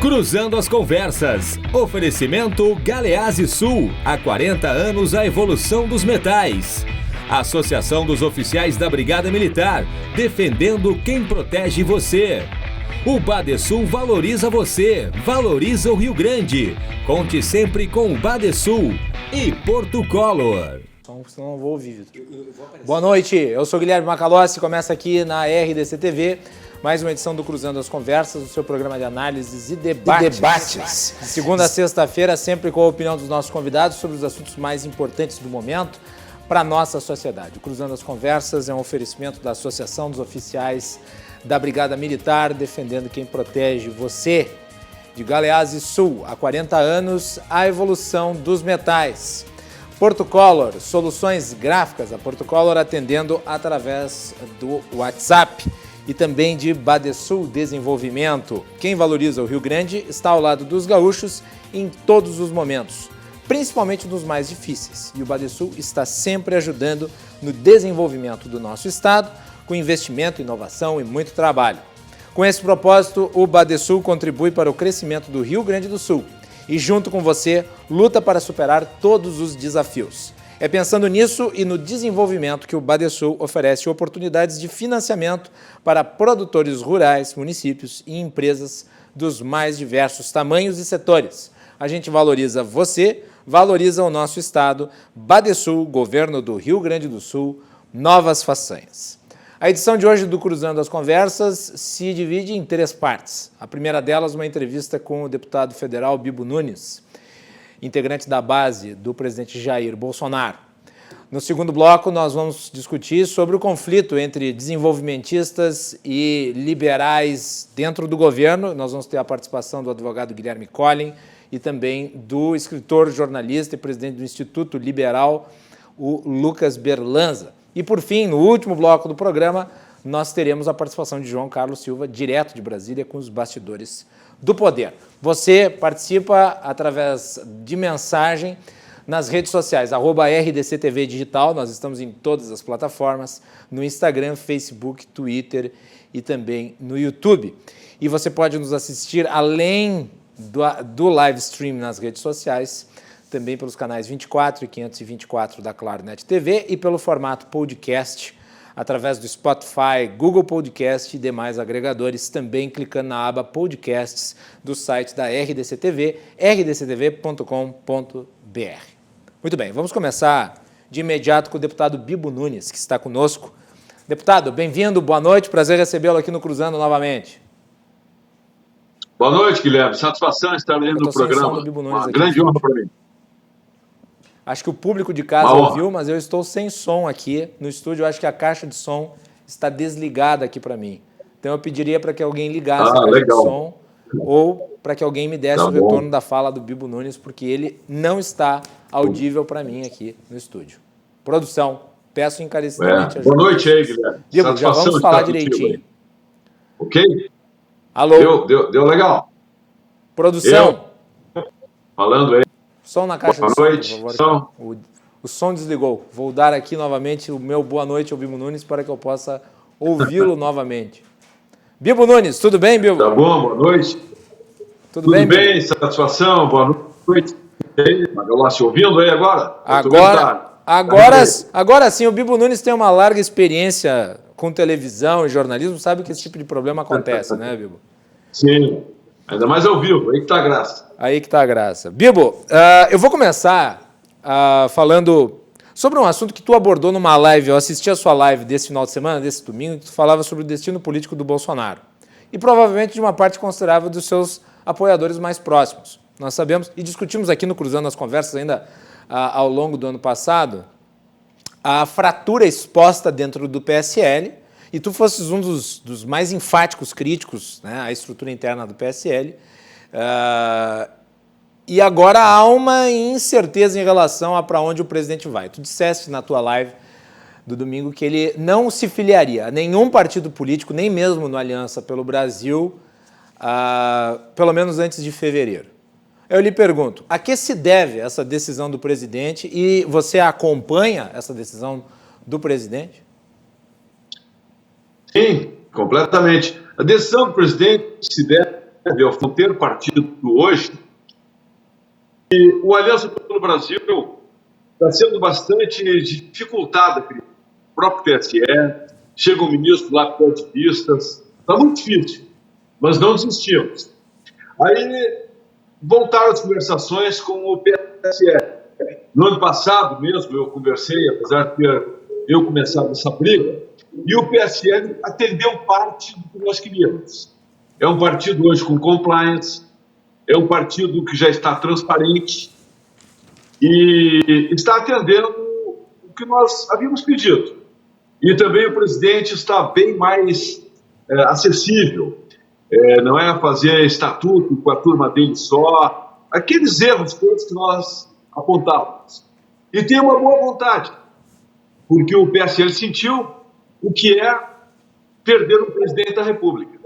Cruzando as Conversas. Oferecimento Galeazzi Sul. Há 40 anos a evolução dos metais. Associação dos Oficiais da Brigada Militar. Defendendo quem protege você. O Badesul valoriza você. Valoriza o Rio Grande. Conte sempre com o Badesul. E Porto Color. Senão não vou ouvir. Boa noite, eu sou Guilherme Macalossi, começa aqui na RDC TV. Mais uma edição do Cruzando as Conversas, o seu programa de análises e debates. De segunda a sexta-feira, sempre com a opinião dos nossos convidados sobre os assuntos mais importantes do momento para a nossa sociedade. O Cruzando as Conversas é um oferecimento da Associação dos Oficiais da Brigada Militar, defendendo quem protege você. De Galeazzi Sul, há 40 anos, a evolução dos metais. Porto Color, soluções gráficas, a Porto Color atendendo através do WhatsApp. E também de Badesul Desenvolvimento. Quem valoriza o Rio Grande está ao lado dos gaúchos em todos os momentos, principalmente nos mais difíceis. E o Badesul está sempre ajudando no desenvolvimento do nosso estado, com investimento, inovação e muito trabalho. Com esse propósito, o Badesul contribui para o crescimento do Rio Grande do Sul e, junto com você, luta para superar todos os desafios. É pensando nisso e no desenvolvimento que o Badesul oferece oportunidades de financiamento para produtores rurais, municípios e empresas dos mais diversos tamanhos e setores. A gente valoriza você, valoriza o nosso estado. Badesul, Governo do Rio Grande do Sul, novas façanhas. A edição de hoje do Cruzando as Conversas se divide em 3 partes. A primeira delas, uma entrevista com o deputado federal Bibo Nunes, integrante da base do presidente Jair Bolsonaro. No segundo bloco, nós vamos discutir sobre o conflito entre desenvolvimentistas e liberais dentro do governo. Nós vamos ter a participação do advogado Guilherme Collin e também do escritor, jornalista e presidente do Instituto Liberal, o Lucas Berlanza. E, por fim, no último bloco do programa, nós teremos a participação de João Carlos Silva, direto de Brasília, com os bastidores do poder. Você participa através de mensagem nas redes sociais, @RDCTV Digital, nós estamos em todas as plataformas, no Instagram, Facebook, Twitter e também no YouTube. E você pode nos assistir além do live stream nas redes sociais, também pelos canais 24 e 524 da Claro Net TV e pelo formato podcast, através do Spotify, Google Podcast e demais agregadores, também clicando na aba Podcasts do site da RDC TV, rdctv.com.br. Muito bem, vamos começar de imediato com o deputado Bibo Nunes, que está conosco. Deputado, bem-vindo, boa noite, prazer recebê-lo aqui no Cruzando novamente. Boa noite, Guilherme, satisfação estar lendo no programa, uma grande honra para mim. Acho que o público de casa ouviu, mas eu estou sem som aqui no estúdio. Eu acho que a caixa de som está desligada aqui para mim. Então eu pediria para que alguém ligasse a caixa de som ou para que alguém me desse o retorno da fala do Bibo Nunes, porque ele não está audível para mim aqui no estúdio. Produção, peço encarecidamente ajuda. Boa noite aí, Guilherme. Bibo, já vamos falar direitinho. Ok? Alô? Deu legal? Produção. Falando aí. Som na caixa de som, por favor. O som desligou. Vou dar aqui novamente o meu boa noite ao Bibo Nunes para que eu possa ouvi-lo novamente. Bibo Nunes, tudo bem, Bibo? Tá bom, boa noite. Tudo bem, Bibo? Satisfação, boa noite. Macalossi, ouvindo aí agora? Agora sim, o Bibo Nunes tem uma larga experiência com televisão e jornalismo, sabe que esse tipo de problema acontece, né, Bibo? Sim, ainda mais ao vivo, aí que tá a graça. Aí que tá a graça. Bibo, eu vou começar falando sobre um assunto que tu abordou numa live. Eu assisti a sua live desse final de semana, desse domingo, que tu falava sobre o destino político do Bolsonaro. E provavelmente de uma parte considerável dos seus apoiadores mais próximos. Nós sabemos, e discutimos aqui no Cruzando as Conversas ainda ao longo do ano passado, a fratura exposta dentro do PSL, e tu fosses um dos mais enfáticos críticos, né, à estrutura interna do PSL, e agora há uma incerteza em relação a para onde o presidente vai. Tu disseste na tua live do domingo que ele não se filiaria a nenhum partido político, nem mesmo no Aliança pelo Brasil, pelo menos antes de fevereiro. Eu lhe pergunto, a que se deve essa decisão do presidente e você acompanha essa decisão do presidente? Sim, completamente. A decisão do presidente se deve ao ter partido hoje, e o Aliança pelo Brasil está sendo bastante dificultada. O próprio TSE, chega um ministro lá com ativistas, está muito difícil, mas não desistimos. Aí voltaram as conversações com o PSL. No ano passado mesmo eu conversei, apesar de ter eu começado essa briga, e o PSL atendeu parte do que nós queríamos. É um partido hoje com compliance, é um partido que já está transparente e está atendendo o que nós havíamos pedido. E também o presidente está bem mais acessível. Não é fazer estatuto com a turma dele só, aqueles erros todos que nós apontávamos. E tem uma boa vontade, porque o PSL sentiu o que é perder o presidente da República.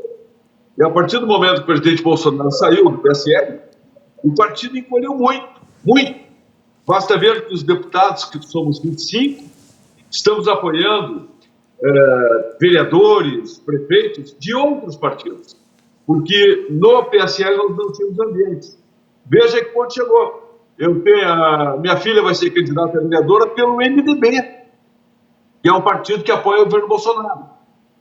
E a partir do momento que o presidente Bolsonaro saiu do PSL, o partido encolheu muito, muito. Basta ver que os deputados, que somos 25, estamos apoiando vereadores, prefeitos de outros partidos, porque no PSL nós não tínhamos ambientes. Veja que ponto chegou. Minha filha vai ser candidata a vereadora pelo MDB, que é um partido que apoia o governo Bolsonaro,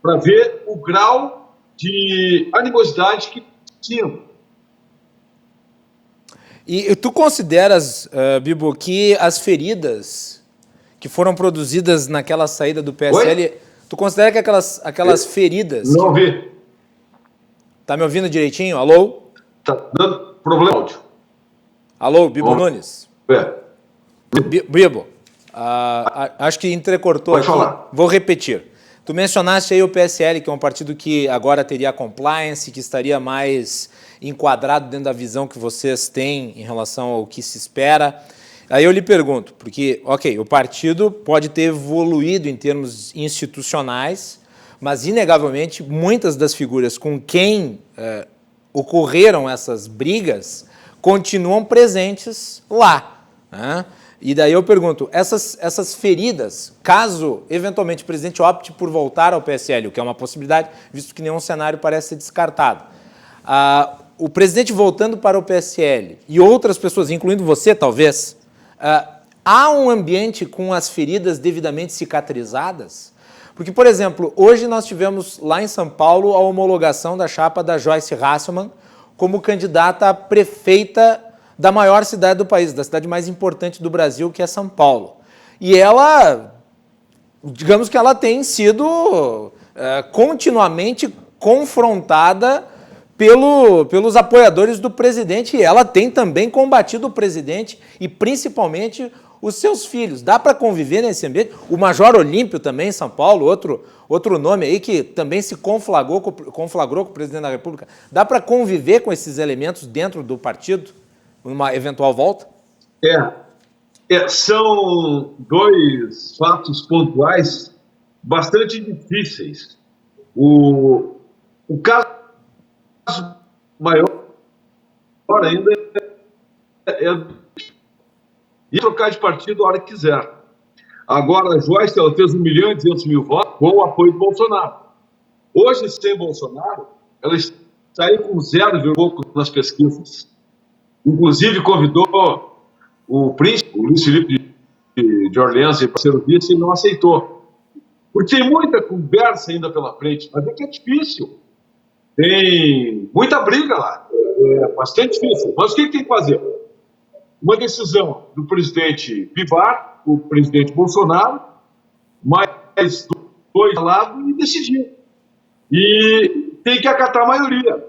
para ver o grau de animosidade que tinham. E tu consideras, Bibo, que as feridas que foram produzidas naquela saída do PSL... Oi? Tu considera que aquelas feridas... Não ouvi. Tá me ouvindo direitinho? Alô? Tá dando problema áudio. Alô, Bibo Nunes? Bibo, acho que entrecortou aqui. Pode falar. Vou repetir. Tu mencionaste aí o PSL, que é um partido que agora teria compliance, que estaria mais enquadrado dentro da visão que vocês têm em relação ao que se espera. Aí eu lhe pergunto, porque, ok, o partido pode ter evoluído em termos institucionais, mas, inegavelmente, muitas das figuras com quem ocorreram essas brigas continuam presentes lá, né? E daí eu pergunto, essas feridas, caso, eventualmente, o presidente opte por voltar ao PSL, o que é uma possibilidade, visto que nenhum cenário parece ser descartado, o presidente voltando para o PSL e outras pessoas, incluindo você, talvez, há um ambiente com as feridas devidamente cicatrizadas? Porque, por exemplo, hoje nós tivemos lá em São Paulo a homologação da chapa da Joyce Hasselmann como candidata a prefeita da maior cidade do país, da cidade mais importante do Brasil, que é São Paulo. E ela, digamos que ela tem sido continuamente confrontada pelos apoiadores do presidente, e ela tem também combatido o presidente e principalmente os seus filhos. Dá para conviver nesse ambiente? O Major Olímpio também, em São Paulo, outro nome aí que também se conflagrou com o presidente da República. Dá para conviver com esses elementos dentro do partido, numa eventual volta? São dois fatos pontuais bastante difíceis. O caso maior ainda e trocar de partido a hora que quiser. Agora, a Joyce ela fez 1.200.000 votos com o apoio do Bolsonaro. Hoje, sem Bolsonaro, ela está aí com 0 pouco nas pesquisas. Inclusive, convidou o príncipe, o Luiz Felipe de Orleans, para ser o vice, e não aceitou. Porque tem muita conversa ainda pela frente, mas é que é difícil. Tem muita briga lá. É bastante difícil. Mas o que tem que fazer? Uma decisão do presidente Bivar, o presidente Bolsonaro, mais dois lados, e decidir. E tem que acatar a maioria.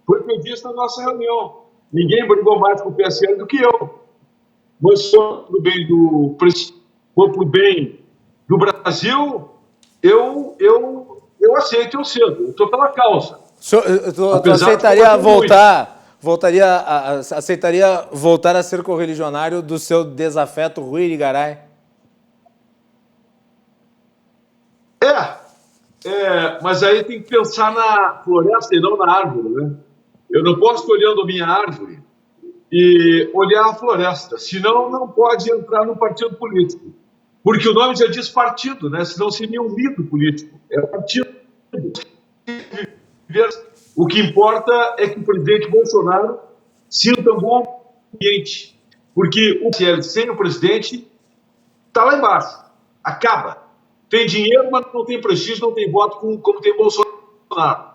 Foi o que eu disse na nossa reunião. Ninguém brigou mais com o PSL do que eu. Mas se for para o bem do Brasil, eu aceito, eu cedo. Eu estou pela causa. Tu aceitaria voltar a ser correligionário do seu desafeto Rui Irigaray? Mas aí tem que pensar na floresta e não na árvore, né? Eu não posso estar olhando a minha árvore e olhar a floresta, senão não pode entrar no partido político. Porque o nome já diz partido, né? Senão seria um líder político. É partido. O que importa é que o presidente Bolsonaro sinta um bom ambiente, porque o PSL sem o presidente está lá embaixo, acaba. Tem dinheiro, mas não tem prestígio, não tem voto como tem Bolsonaro.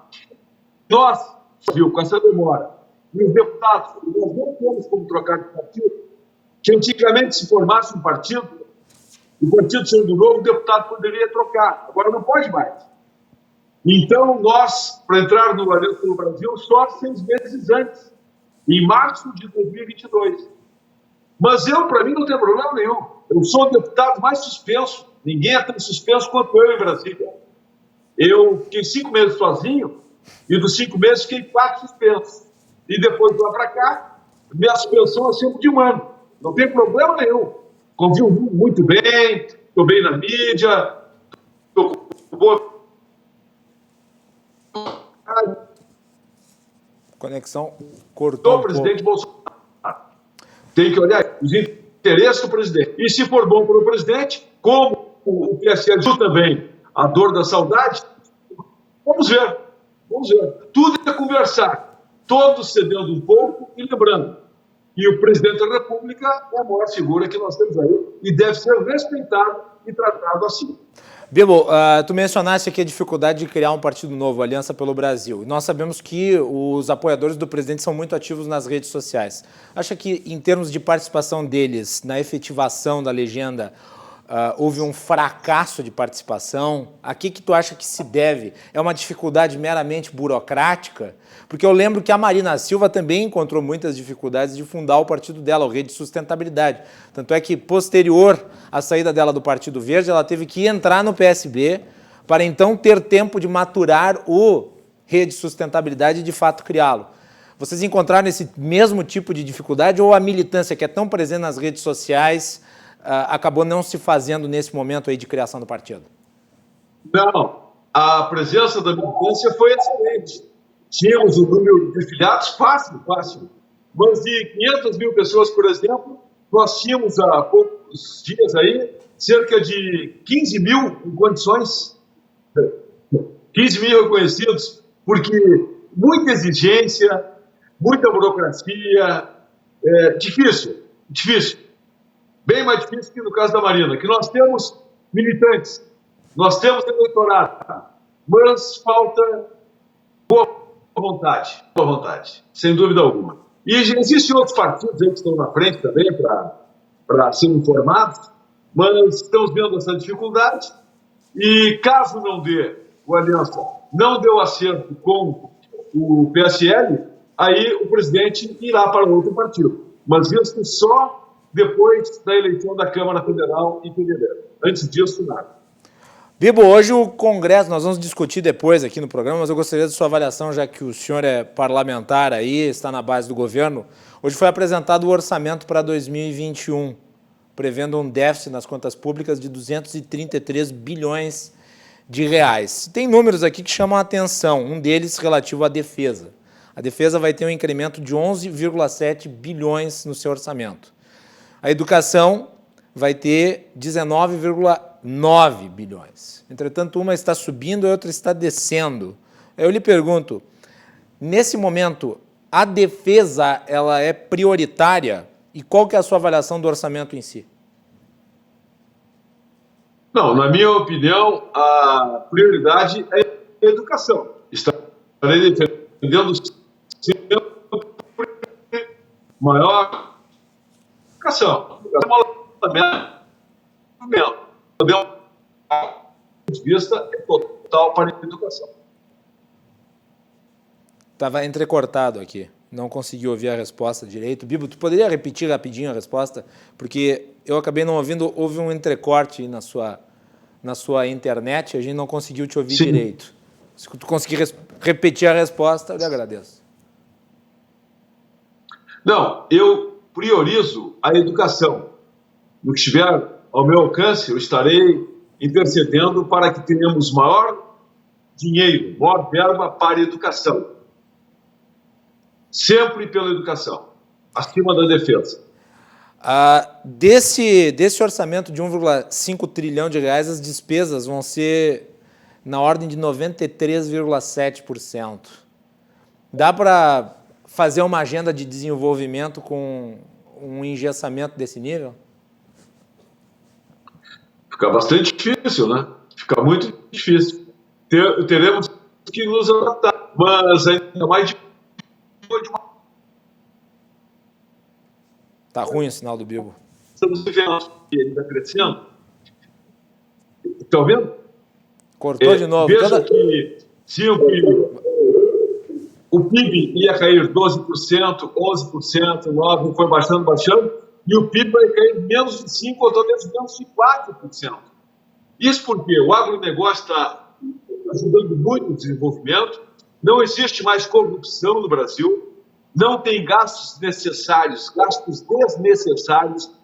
Nós, viu, com essa demora, e os deputados, nós não temos como trocar de partido, que antigamente se formasse um partido, o partido sendo novo, o deputado poderia trocar, agora não pode mais. Então, nós, para entrar no Aliança pelo Brasil, só 6 meses antes, em março de 2022. Mas eu, para mim, não tem problema nenhum. Eu sou o deputado mais suspenso. Ninguém é tão suspenso quanto eu em Brasília. Eu fiquei 5 meses sozinho e dos 5 meses fiquei 4 suspensos. E depois, lá para cá, minha suspensão é sempre de 1 ano. Não tem problema nenhum. Convivo muito bem, estou bem na mídia, estou com boa... Conexão cortou. O presidente Bolsonaro tem que olhar os interesses do presidente. E se for bom para o presidente, como o PSL também, a dor da saudade, vamos ver. Vamos ver. Tudo é conversar, todos cedendo um pouco e lembrando. E o presidente da República é a maior figura que nós temos aí e deve ser respeitado e tratado assim. Bibo, tu mencionaste aqui a dificuldade de criar um partido novo, Aliança pelo Brasil. Nós sabemos que os apoiadores do presidente são muito ativos nas redes sociais. Acha que, em termos de participação deles na efetivação da legenda, houve um fracasso de participação? A que tu acha que se deve? É uma dificuldade meramente burocrática? Porque eu lembro que a Marina Silva também encontrou muitas dificuldades de fundar o partido dela, o Rede de Sustentabilidade. Tanto é que, posterior à saída dela do Partido Verde, ela teve que entrar no PSB para então ter tempo de maturar o Rede de Sustentabilidade e, de fato, criá-lo. Vocês encontraram esse mesmo tipo de dificuldade ou a militância, que é tão presente nas redes sociais, acabou não se fazendo nesse momento aí de criação do partido? Não, a presença da militância foi excelente. Tínhamos o número de filiados fácil. Mas de 500 mil pessoas, por exemplo, nós tínhamos há poucos dias aí cerca de 15 mil em condições, 15 mil reconhecidos, porque muita exigência, muita burocracia, difícil. Bem mais difícil que no caso da Marina, que nós temos militantes, nós temos eleitorado, mas falta boa vontade, sem dúvida alguma. E existem outros partidos aí que estão na frente também para serem informados, mas estamos vendo essa dificuldade e caso não dê, o Aliança não deu acerto com o PSL, aí o presidente irá para outro partido. Mas isso só depois da eleição da Câmara Federal em fevereiro. Antes disso, nada. Bibo, hoje o Congresso, nós vamos discutir depois aqui no programa, mas eu gostaria da sua avaliação, já que o senhor é parlamentar aí, está na base do governo. Hoje foi apresentado o orçamento para 2021, prevendo um déficit nas contas públicas de 233 bilhões de reais. Tem números aqui que chamam a atenção, um deles relativo à defesa. A defesa vai ter um incremento de 11,7 bilhões no seu orçamento. A educação vai ter 19,9 bilhões. Entretanto, uma está subindo e a outra está descendo. Eu lhe pergunto, nesse momento, a defesa ela é prioritária? E qual que é a sua avaliação do orçamento em si? Não, na minha opinião, a prioridade é a educação. Estarei defendendo maior educação. De vista é total para a educação. Estava entrecortado aqui, não consegui ouvir a resposta direito. Bibo, tu poderia repetir rapidinho a resposta? Porque eu acabei não ouvindo, houve um entrecorte na sua internet, a gente não conseguiu te ouvir direito. Se tu conseguir repetir a resposta, eu lhe agradeço. Não, eu priorizo a educação. No que estiver ao meu alcance, eu estarei intercedendo para que tenhamos maior dinheiro, maior verba para a educação. Sempre pela educação, acima da defesa. Desse orçamento de 1,5 trilhão de reais, as despesas vão ser na ordem de 93,7%. Dá para fazer uma agenda de desenvolvimento com um engessamento desse nível? Fica bastante difícil, né? Fica muito difícil. Teremos que nos adaptar, mas ainda mais de Tá ruim o sinal do Bibo. Estamos vivendo que ele está crescendo. Estão vendo? Cortou de novo. Veja que se o PIB ia cair 12%, 11%, 9%, foi baixando, e o PIB vai cair menos de 5% ou talvez menos de 4%. Isso porque o agronegócio está ajudando muito o desenvolvimento, não existe mais corrupção no Brasil, não tem gastos desnecessários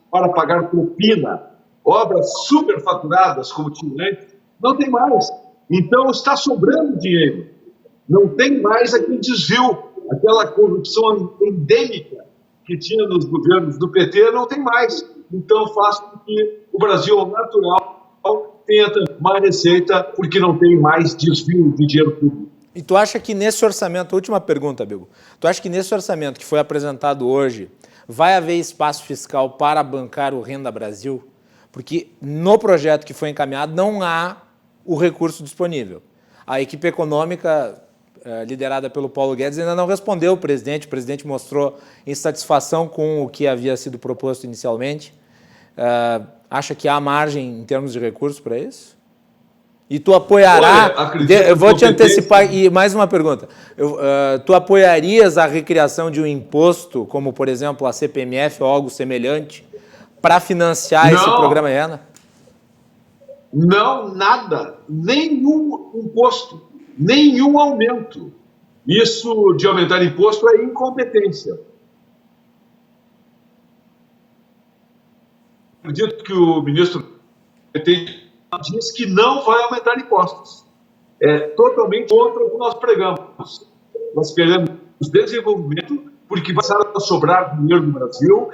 para pagar propina, obras superfaturadas como tinha antes, não tem mais. Então está sobrando dinheiro. Não tem mais aquele desvio, aquela corrupção endêmica que tinha nos governos do PT, não tem mais. Então faz com que o Brasil, ao natural, tenha mais receita, porque não tem mais desvio de dinheiro público. E tu acha que nesse orçamento, última pergunta, Bibo, tu acha que nesse orçamento que foi apresentado hoje, vai haver espaço fiscal para bancar o Renda Brasil? Porque no projeto que foi encaminhado não há o recurso disponível. A equipe econômica, liderada pelo Paulo Guedes, ainda não respondeu o presidente mostrou insatisfação com o que havia sido proposto inicialmente. Acha que há margem em termos de recursos para isso? E tu apoiará... eu vou te antecipar, e mais uma pergunta. Tu apoiarias a recriação de um imposto, como, por exemplo, a CPMF ou algo semelhante, para financiar esse programa Renda? Não, nada. Nenhum imposto, nenhum aumento. Isso de aumentar imposto é incompetência. Acredito que o ministro diz que não vai aumentar impostos. É totalmente contra o que nós pregamos. Nós queremos desenvolvimento, porque vai começar a sobrar dinheiro no Brasil,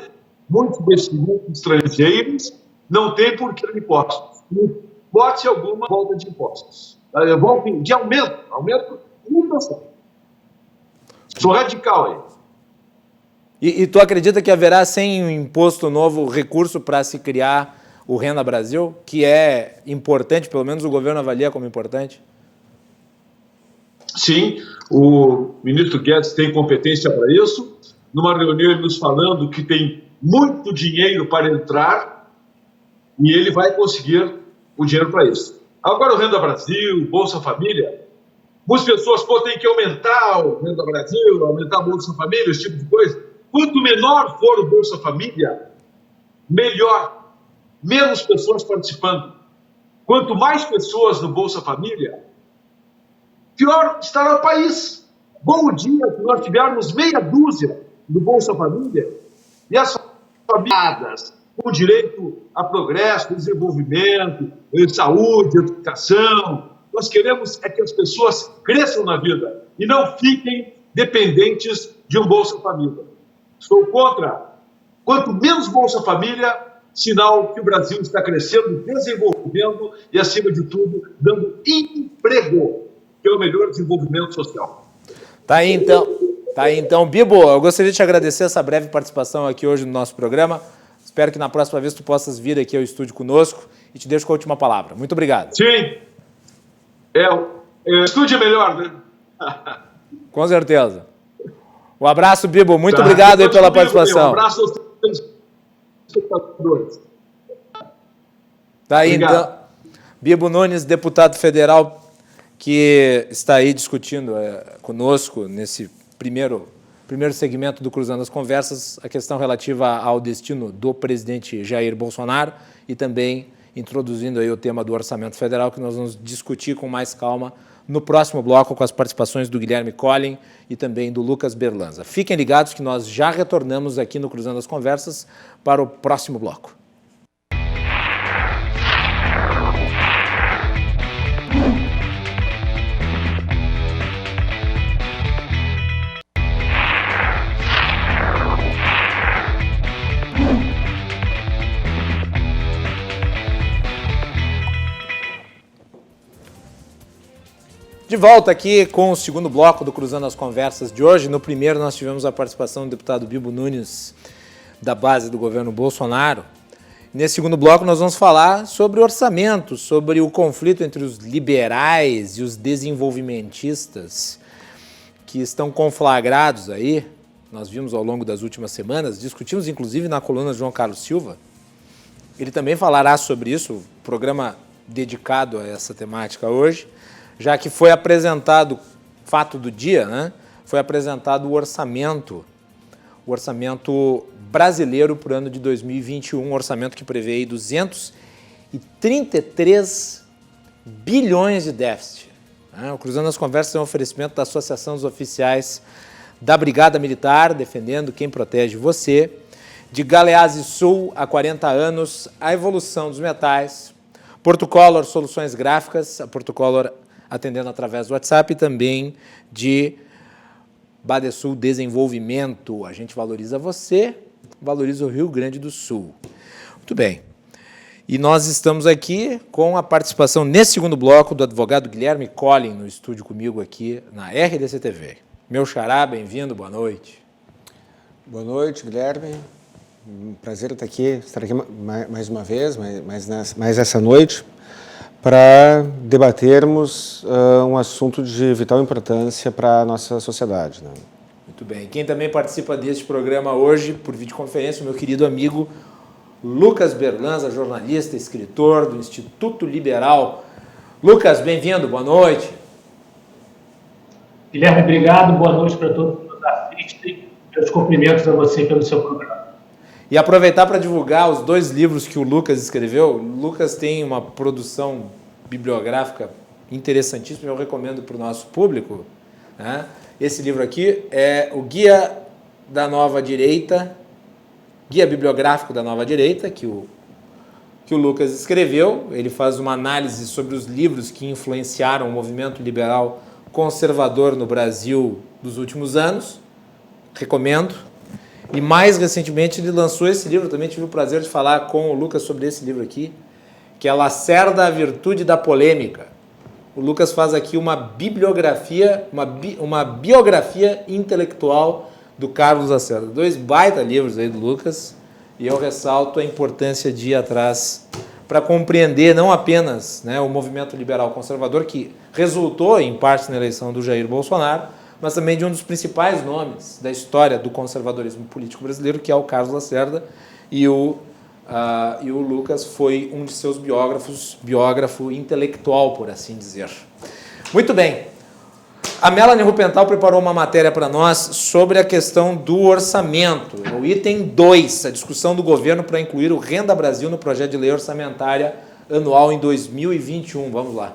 muitos investimentos estrangeiros, não tem por que ter impostos. Pode-se alguma volta de impostos. De aumento 1%. Sou radical aí. E tu acredita que haverá, sem um imposto novo, recurso para se criar o Renda Brasil, que é importante, pelo menos o governo avalia como importante? Sim, o ministro Guedes tem competência para isso. Numa reunião ele nos falando que tem muito dinheiro para entrar e ele vai conseguir o dinheiro para isso. Agora o Renda Brasil, Bolsa Família, muitas pessoas têm que aumentar o Renda Brasil, aumentar a Bolsa Família, esse tipo de coisa. Quanto menor for o Bolsa Família, melhor. Menos pessoas participando. Quanto mais pessoas no Bolsa Família, pior estará o país. Bom dia que nós tivermos meia dúzia do Bolsa Família e as famílias com direito a progresso, desenvolvimento, saúde, educação. Nós queremos é que as pessoas cresçam na vida e não fiquem dependentes de um Bolsa Família. Sou contra. Quanto menos Bolsa Família, sinal que o Brasil está crescendo, desenvolvendo e, acima de tudo, dando emprego, que é o melhor desenvolvimento social. Tá aí então. Bibo, eu gostaria de te agradecer essa breve participação aqui hoje no nosso programa. Espero que na próxima vez tu possas vir aqui ao estúdio conosco e te deixo com a última palavra. Muito obrigado. Sim. O estúdio é melhor, né? Com certeza. Um abraço, Bibo. Muito obrigado aí pela participação. Um abraço aos espectadores. Tá aí, então, Bibo Nunes, deputado federal, que está aí discutindo conosco nesse primeiro segmento do Cruzando as Conversas, a questão relativa ao destino do presidente Jair Bolsonaro e também introduzindo aí o tema do orçamento federal, que nós vamos discutir com mais calma no próximo bloco com as participações do Guilherme Collin e também do Lucas Berlanza. Fiquem ligados que nós já retornamos aqui no Cruzando as Conversas para o próximo bloco. De volta aqui com o segundo bloco do Cruzando as Conversas de hoje. No primeiro nós tivemos a participação do deputado Bibo Nunes, da base do governo Bolsonaro. Nesse segundo bloco nós vamos falar sobre orçamento, sobre o conflito entre os liberais e os desenvolvimentistas que estão conflagrados aí. Nós vimos ao longo das últimas semanas, discutimos inclusive na coluna de João Carlos Silva. Ele também falará sobre isso, programa dedicado a essa temática hoje, já que foi apresentado, fato do dia, né? Foi apresentado o orçamento brasileiro para o ano de 2021, um orçamento que prevê aí 233 bilhões de déficit. O Cruzando as Conversas é um oferecimento da Associação dos Oficiais da Brigada Militar, defendendo quem protege você, de Galeazzi Sul, há 40 anos, a evolução dos metais, Portocolor Soluções Gráficas, a Portocolor atendendo através do WhatsApp, e também de Badesul Desenvolvimento. A gente valoriza você, valoriza o Rio Grande do Sul. Muito bem. E nós estamos aqui com a participação nesse segundo bloco do advogado Guilherme Collin, no estúdio comigo aqui na RDC TV. Meu xará, bem-vindo, boa noite. Boa noite, Guilherme. Um prazer estar aqui mais uma vez, mais essa noite, para debatermos um assunto de vital importância para a nossa sociedade, né? Muito bem. Quem também participa deste programa hoje, por videoconferência, o meu querido amigo Lucas Berlanza, jornalista, escritor do Instituto Liberal. Lucas, bem-vindo, boa noite. Guilherme, obrigado, boa noite para todos que nos assistem. Meus cumprimentos a você pelo seu programa. E aproveitar para divulgar os 2 livros que o Lucas escreveu. O Lucas tem uma produção bibliográfica interessantíssima, eu recomendo para o nosso público, né? Esse livro aqui é o Guia da Nova Direita, Guia Bibliográfico da Nova Direita, que o Lucas escreveu. Ele faz uma análise sobre os livros que influenciaram o movimento liberal conservador no Brasil dos últimos anos. Recomendo. E mais recentemente ele lançou esse livro, também tive o prazer de falar com o Lucas sobre esse livro aqui, que é Lacerda, a Virtude da Polêmica. O Lucas faz aqui uma bibliografia, uma biografia intelectual do Carlos Lacerda. 2 baita livros aí do Lucas, e eu ressalto a importância de ir atrás para compreender não apenas, né, o movimento liberal conservador, que resultou em parte na eleição do Jair Bolsonaro, mas também de um dos principais nomes da história do conservadorismo político brasileiro, que é o Carlos Lacerda, e o Lucas foi um de seus biógrafo intelectual, por assim dizer. Muito bem. A Melanie Rupental preparou uma matéria para nós sobre a questão do orçamento. O item 2, a discussão do governo para incluir o Renda Brasil no projeto de lei orçamentária anual em 2021. Vamos lá.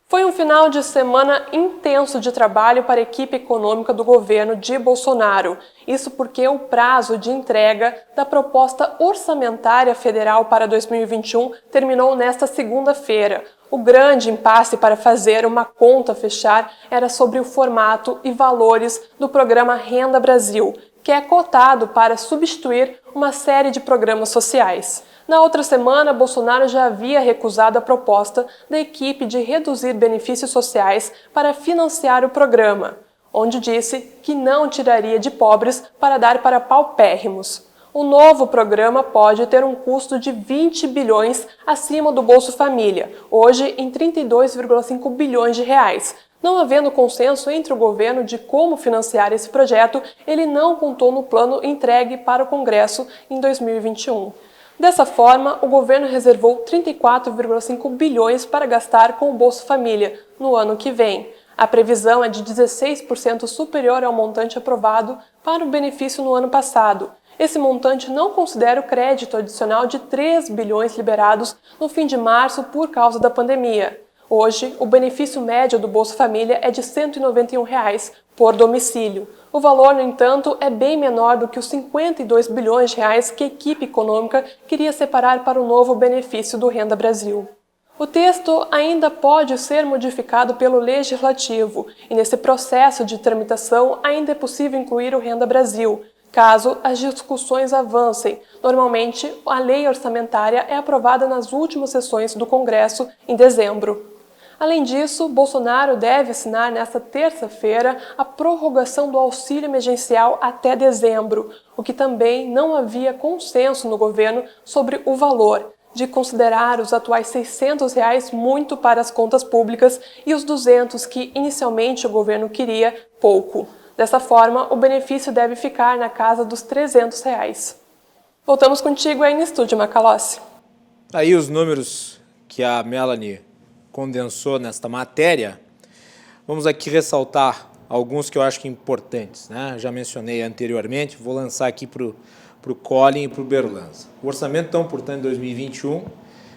Foi um final de semana intenso de trabalho para a equipe econômica do governo de Bolsonaro. Isso porque o prazo de entrega da proposta orçamentária federal para 2021 terminou nesta segunda-feira. O grande impasse para fazer uma conta fechar era sobre o formato e valores do programa Renda Brasil, que é cotado para substituir uma série de programas sociais. Na outra semana, Bolsonaro já havia recusado a proposta da equipe de reduzir benefícios sociais para financiar o programa, onde disse que não tiraria de pobres para dar para paupérrimos. O novo programa pode ter um custo de 20 bilhões acima do Bolsa Família, hoje em 32,5 bilhões de reais. Não havendo consenso entre o governo de como financiar esse projeto, ele não contou no plano entregue para o Congresso em 2021. Dessa forma, o governo reservou 34,5 bilhões para gastar com o Bolsa Família no ano que vem. A previsão é de 16% superior ao montante aprovado para o benefício no ano passado. Esse montante não considera o crédito adicional de 3 bilhões liberados no fim de março por causa da pandemia. Hoje, o benefício médio do Bolsa Família é de R$ 191 por domicílio. O valor, no entanto, é bem menor do que os 52 bilhões de reais que a equipe econômica queria separar para o novo benefício do Renda Brasil. O texto ainda pode ser modificado pelo Legislativo e, nesse processo de tramitação, ainda é possível incluir o Renda Brasil, caso as discussões avancem. Normalmente, a lei orçamentária é aprovada nas últimas sessões do Congresso em dezembro. Além disso, Bolsonaro deve assinar nesta terça-feira a prorrogação do auxílio emergencial até dezembro, o que também não havia consenso no governo sobre o valor, de considerar os atuais R$ 600 muito para as contas públicas e os 200 que inicialmente o governo queria pouco. Dessa forma, o benefício deve ficar na casa dos R$ 300. Voltamos contigo aí no estúdio, Macalossi. Aí os números que a Melanie condensou nesta matéria, vamos aqui ressaltar alguns que eu acho que importantes, né? Já mencionei anteriormente, vou lançar aqui para o Colin e para o Berlanza. O orçamento, então, portanto, em 2021,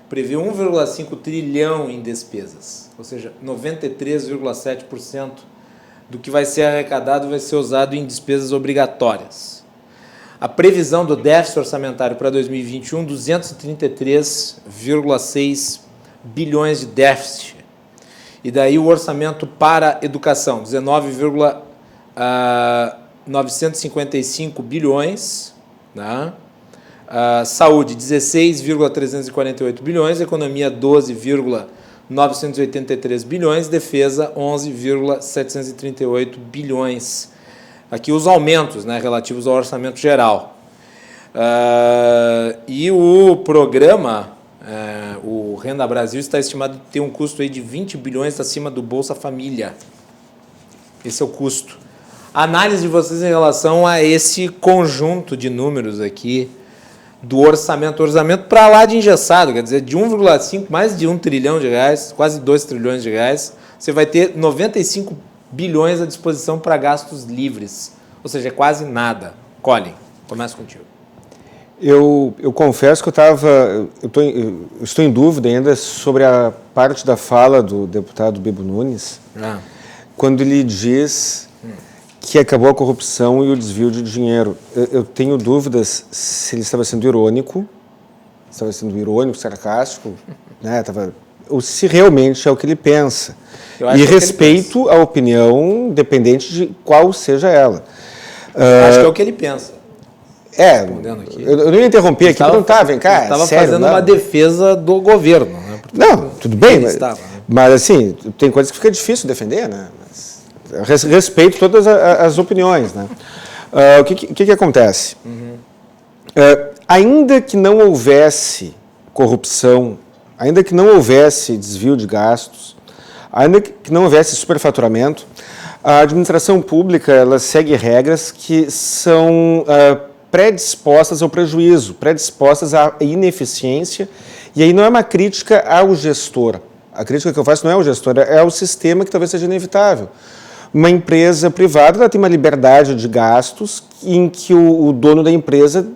prevê 1,5 trilhão em despesas, ou seja, 93,7% do que vai ser arrecadado vai ser usado em despesas obrigatórias. A previsão do déficit orçamentário para 2021, 233,6 bilhões de déficit. E daí o orçamento para educação, 19,955 bilhões, né? Saúde, 16,348 bilhões, economia, 12,983 bilhões, defesa, 11,738 bilhões. Aqui os aumentos, né, relativos ao orçamento geral. E o programa, o Renda Brasil, está estimado ter um custo aí de 20 bilhões acima do Bolsa Família. Esse é o custo. A análise de vocês em relação a esse conjunto de números aqui do orçamento para lá de engessado, quer dizer, de 1,5, mais de 1 trilhão de reais, quase 2 trilhões de reais, você vai ter 95 bilhões à disposição para gastos livres, ou seja, é quase nada. Colin, começa contigo. Eu confesso que eu estou em dúvida ainda sobre a parte da fala do deputado Bibo Nunes, quando ele diz que acabou a corrupção e o desvio de dinheiro. Eu tenho dúvidas se ele estava sendo irônico, sarcástico, né? Ou se realmente é o que ele pensa. E respeito a opinião, independente de qual seja ela. Acho que é o que ele pensa. Eu não ia interromper aqui, não tá, vem cá. Estava fazendo uma defesa do governo. Né? Não, tudo bem, mas assim, tem coisas que fica difícil defender, né? Respeito todas as opiniões, né? O que acontece? Ainda que não houvesse corrupção, ainda que não houvesse desvio de gastos, ainda que não houvesse superfaturamento, a administração pública ela segue regras que são predispostas ao prejuízo, predispostas à ineficiência, e aí não é uma crítica ao gestor. A crítica que eu faço não é ao gestor, é ao sistema que talvez seja inevitável. Uma empresa privada ela tem uma liberdade de gastos em que o dono da empresa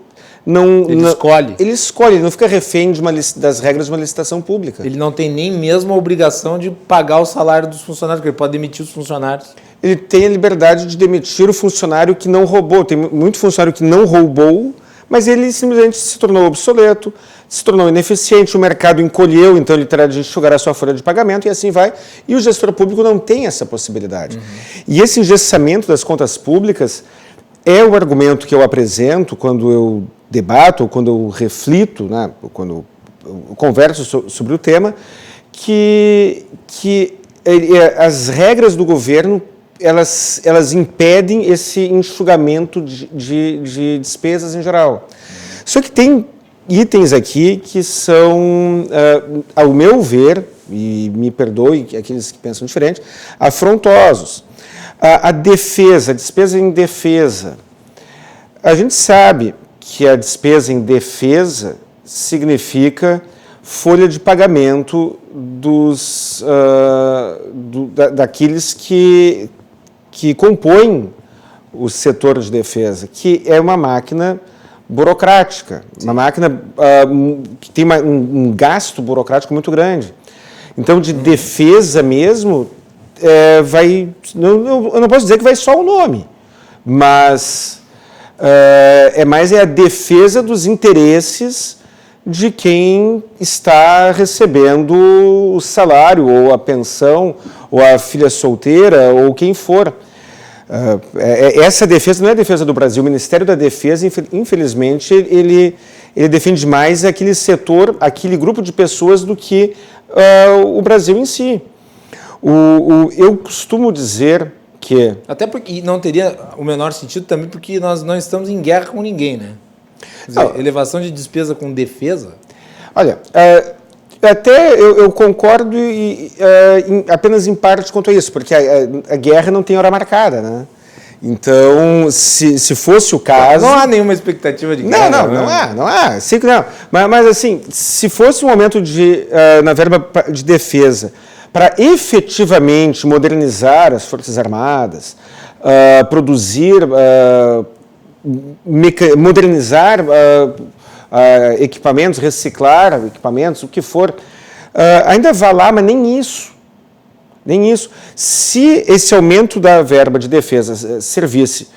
escolhe. Ele escolhe, ele não fica refém das regras de uma licitação pública. Ele não tem nem mesmo a obrigação de pagar o salário dos funcionários, porque ele pode demitir os funcionários. Ele tem a liberdade de demitir o funcionário que não roubou. Tem muito funcionário que não roubou, mas ele simplesmente se tornou obsoleto, se tornou ineficiente, o mercado encolheu, então ele terá de enxugar a sua folha de pagamento e assim vai. E o gestor público não tem essa possibilidade. E esse engessamento das contas públicas é o argumento que eu apresento quando eu debato, ou quando eu reflito, né, quando eu converso sobre o tema, que as regras do governo elas impedem esse enxugamento de despesas em geral. Só que tem itens aqui que são, ao meu ver, e me perdoe aqueles que pensam diferente, afrontosos. A despesa em defesa. A gente sabe que a despesa em defesa significa folha de pagamento daqueles que compõem o setor de defesa, que é uma máquina burocrática, uma máquina que tem um gasto burocrático muito grande. Então, de defesa mesmo, eu não posso dizer que vai só o nome, mas é a defesa dos interesses de quem está recebendo o salário, ou a pensão, ou a filha solteira, ou quem for. Essa defesa não é a defesa do Brasil. O Ministério da Defesa, infelizmente, ele defende mais aquele setor, aquele grupo de pessoas do que o Brasil em si. Eu costumo dizer que... Até porque não teria o menor sentido também, porque nós não estamos em guerra com ninguém, né? Quer dizer, elevação de despesa com defesa... Olha, até eu concordo apenas em parte quanto a isso, porque a guerra não tem hora marcada, né? Então, se fosse o caso... Não há nenhuma expectativa de guerra. Não há. Sei que não. Mas assim, se fosse um momento na verba de defesa para efetivamente modernizar as Forças Armadas, produzir, modernizar equipamentos, reciclar equipamentos, o que for, ainda vai lá, mas nem isso. Nem isso. Se esse aumento da verba de defesa servisse,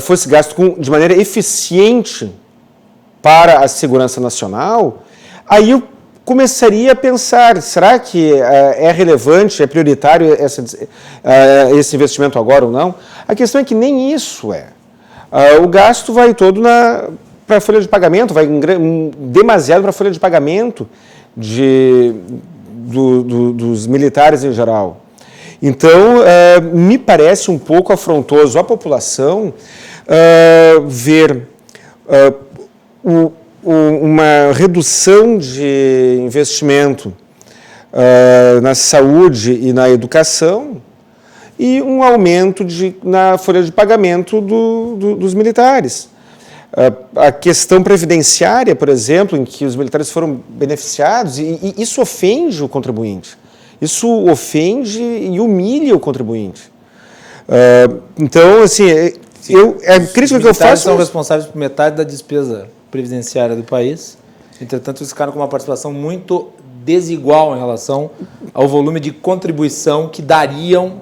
fosse gasto de maneira eficiente para a segurança nacional, aí eu começaria a pensar, será que é relevante, é prioritário esse investimento agora ou não? A questão é que nem isso é. O gasto vai todo para a folha de pagamento, vai demasiado para a folha de pagamento dos militares em geral. Então, me parece um pouco afrontoso à população ver uma redução de investimento na saúde e na educação e um aumento na folha de pagamento dos militares. A questão previdenciária, por exemplo, em que os militares foram beneficiados, e isso ofende o contribuinte. Isso ofende e humilha o contribuinte. Então, assim, a crítica que eu faço... Os são responsáveis por metade da despesa previdenciária do país. Entretanto, eles ficaram com uma participação muito desigual em relação ao volume de contribuição que dariam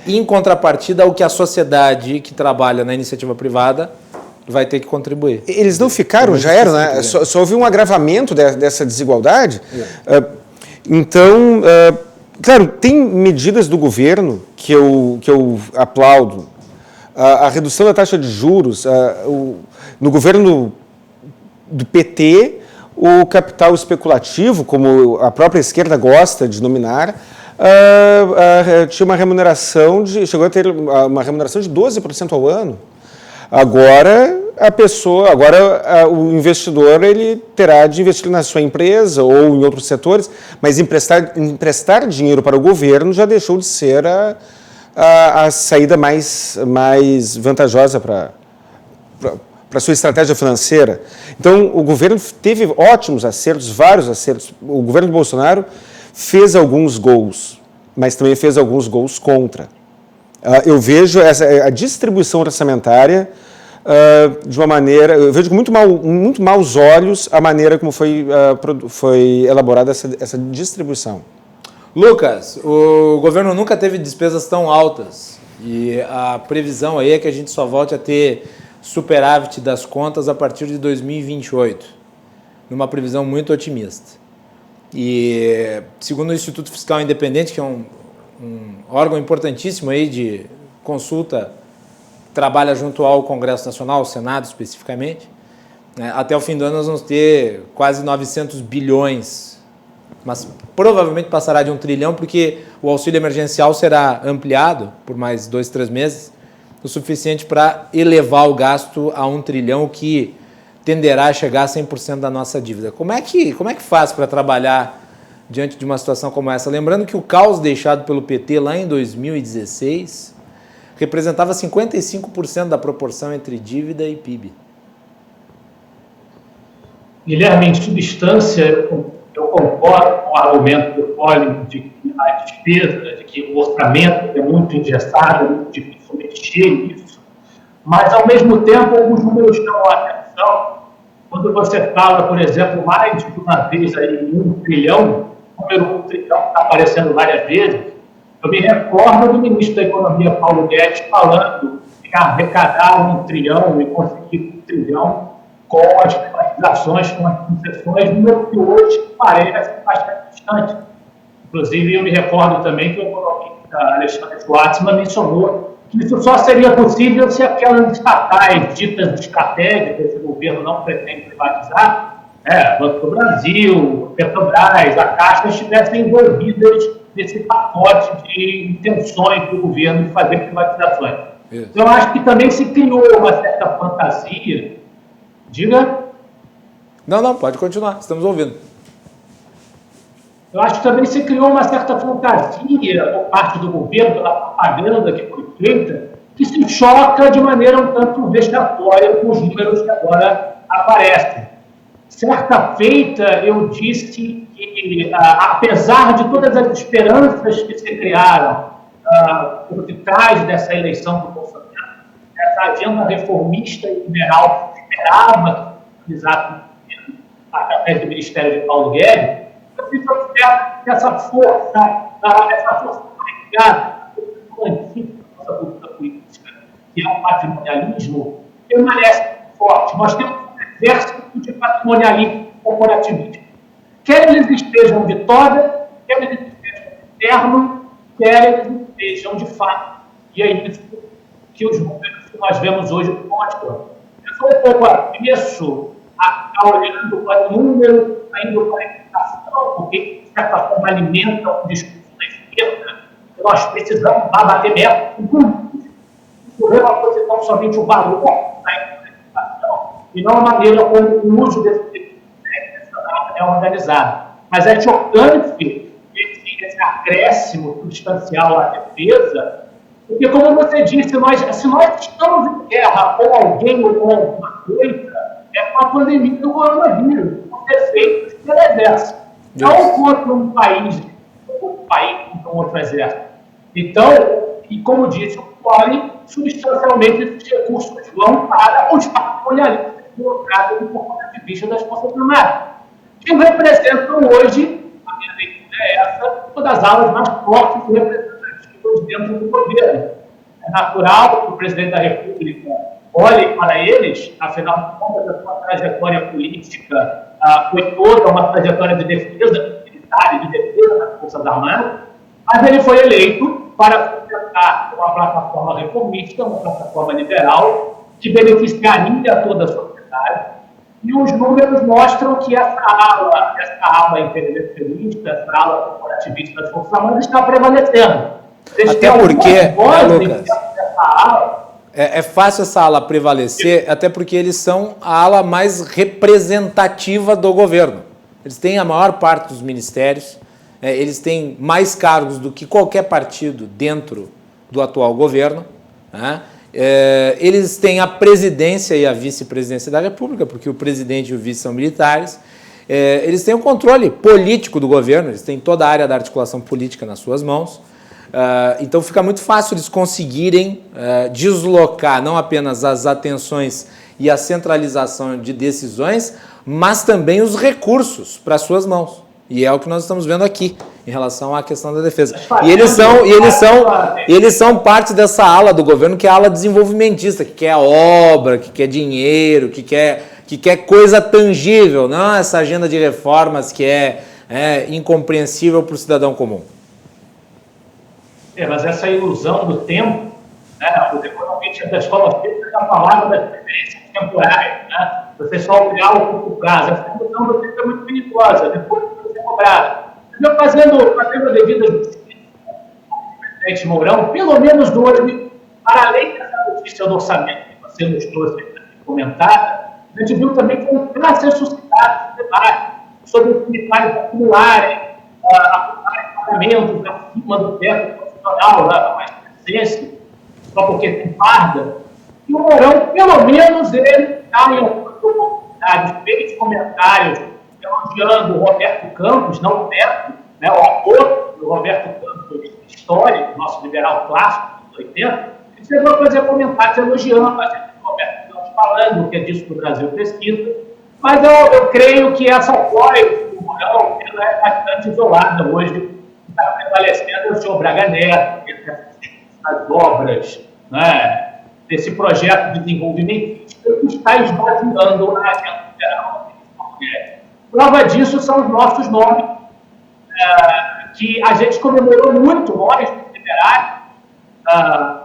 em contrapartida ao que a sociedade que trabalha na iniciativa privada vai ter que contribuir. Eles não ficaram, já eram, né? Só houve um agravamento dessa desigualdade. Então, claro, tem medidas do governo que eu aplaudo. A redução da taxa de juros, no governo do PT, o capital especulativo, como a própria esquerda gosta de nominar, tinha uma remuneração chegou a ter uma remuneração de 12% ao ano. Agora, o investidor ele terá de investir na sua empresa ou em outros setores, mas emprestar dinheiro para o governo já deixou de ser a saída mais vantajosa para a sua estratégia financeira. Então, o governo teve ótimos acertos, vários acertos. O governo do Bolsonaro fez alguns gols, mas também fez alguns gols contra. Eu vejo a distribuição orçamentária de uma maneira... Eu vejo com muito maus olhos a maneira como foi elaborada essa distribuição. Lucas, o governo nunca teve despesas tão altas e a previsão aí é que a gente só volte a ter superávit das contas a partir de 2028, numa previsão muito otimista. E segundo o Instituto Fiscal Independente, que é um órgão importantíssimo aí de consulta, trabalha junto ao Congresso Nacional, ao Senado especificamente, né? Até o fim do ano nós vamos ter quase 900 bilhões, mas provavelmente passará de 1 trilhão, porque o auxílio emergencial será ampliado por mais 2, 3 meses, o suficiente para elevar o gasto a 1 trilhão, que tenderá a chegar a 100% da nossa dívida. Como é que faz para trabalhar diante de uma situação como essa? Lembrando que o caos deixado pelo PT lá em 2016 representava 55% da proporção entre dívida e PIB. Guilherme, em substância, eu concordo com o argumento do Collin de que a despesa, de que o orçamento é muito engessado, é muito difícil mexer nisso, mas, ao mesmo tempo, alguns números chamam a atenção. Quando você fala, por exemplo, mais de uma vez aí em 1 trilhão, o número 1 trilhão está aparecendo várias vezes, eu me recordo do ministro da Economia, Paulo Guedes, falando que arrecadar 1 trilhão e conseguir 1 trilhão com as privatizações, com as concessões, número que hoje parece bastante distante. Inclusive, eu me recordo também que o economista Alexandre Schwartzman mencionou que isso só seria possível se aquelas estatais ditas estratégicas que esse governo não pretende privatizar, Banco do Brasil, Petrobras, a Caixa, estivessem envolvidas nesse pacote de intenções do governo de fazer privatizações. Isso. Eu acho que também se criou uma certa fantasia. Diga. Não, pode continuar, estamos ouvindo. Eu acho que também se criou uma certa fantasia por parte do governo, pela propaganda que foi feita, que se choca de maneira um tanto vexatória com os números que agora aparecem. Certa feita, eu disse que, apesar de todas as esperanças que se criaram por detrás dessa eleição do Bolsonaro, essa agenda reformista e liberal que esperava que se realizasse através do Ministério de Paulo Guedes, eu observo que essa força carregada da nossa cultura política, que é o patrimonialismo, permanece forte. Nós temos um exército de patrimonialismo corporativismo. Quer eles estejam de toga, quer eles estejam de terno, quer eles estejam de fato. E é isso que os números que nós vemos hoje mostram. Eu sou um pouco avesso a ficar olhando para o número, ainda para a educação, porque, de certa forma, alimenta o discurso da esquerda. Nós precisamos bater meta com tudo. O problema é não somente o valor da educação, e não a maneira como o uso desse é organizado. Mas é chocante esse acréscimo substancial à defesa, porque, como você disse, se nós estamos em guerra com alguém ou com alguma coisa, é com a pandemia do coronavírus, com os efeitos que ela exerce. Não contra um país contra um outro exército. Então, e como disse o Poli, substancialmente esses recursos vão para os patrimonialistas burocratas do corporativismo das Forças Armadas, que representam hoje, a minha leitura é essa, uma das alas mais fortes e representativas dentro do governo. É natural que o presidente da República olhe para eles, afinal de contas, a sua trajetória política foi toda uma trajetória de defesa militar e de defesa das Forças Armadas, mas ele foi eleito para sustentar uma plataforma reformista, uma plataforma liberal, que beneficiaria toda a sociedade. E os números mostram que essa ala imperialista, essa ala corporativista das Forças Armadas está prevalecendo. Até porque, Lucas, é fácil essa ala prevalecer, até porque eles são a ala mais representativa do governo. Eles têm a maior parte dos ministérios, eles têm mais cargos do que qualquer partido dentro do atual governo, né? Eles têm a presidência e a vice-presidência da República, porque o presidente e o vice são militares. Eles têm o controle político do governo, eles têm toda a área da articulação política nas suas mãos. Então fica muito fácil eles conseguirem deslocar não apenas as atenções e a centralização de decisões, mas também os recursos para suas mãos. E é o que nós estamos vendo aqui em relação à questão da defesa. E eles são parte dessa ala do governo que é a ala desenvolvimentista, que quer obra, que quer dinheiro, que quer coisa tangível, não essa agenda de reformas que é incompreensível para o cidadão comum. Mas essa ilusão do tempo, né, os economistas da escola física já falaram das preferências temporárias, né? Você só olhar o curto prazo, essa ilusão do tempo é muito perigosa, depois de ser cobrada. Eu fazendo a devida justiça ao presidente Mourão, pelo menos hoje, para além dessa notícia do orçamento que você nos trouxe comentada, a gente viu também como para ser suscitado esse debate sobre os militares acumularem pagamentos acima do teto profissional, da mais presença, só porque tem farda. E o Mourão, pelo menos, ele está em algumas oportunidades, fez comentários elogiando o Roberto Campos, não o Neto, né, o autor do Roberto Campos, histórico, nosso liberal clássico dos 80, ele chegou a fazer comentários elogiando a gente do Roberto Campos, falando que é disso que o Brasil precisa, mas eu creio que essa voz do Mourão ela é bastante isolada hoje, está prevalecendo o senhor Braga Neto, as obras, né, desse projeto de desenvolvimento que está esvaziando a agenda federal. Prova disso são os nossos nomes, que a gente comemorou muito, nós, liberais.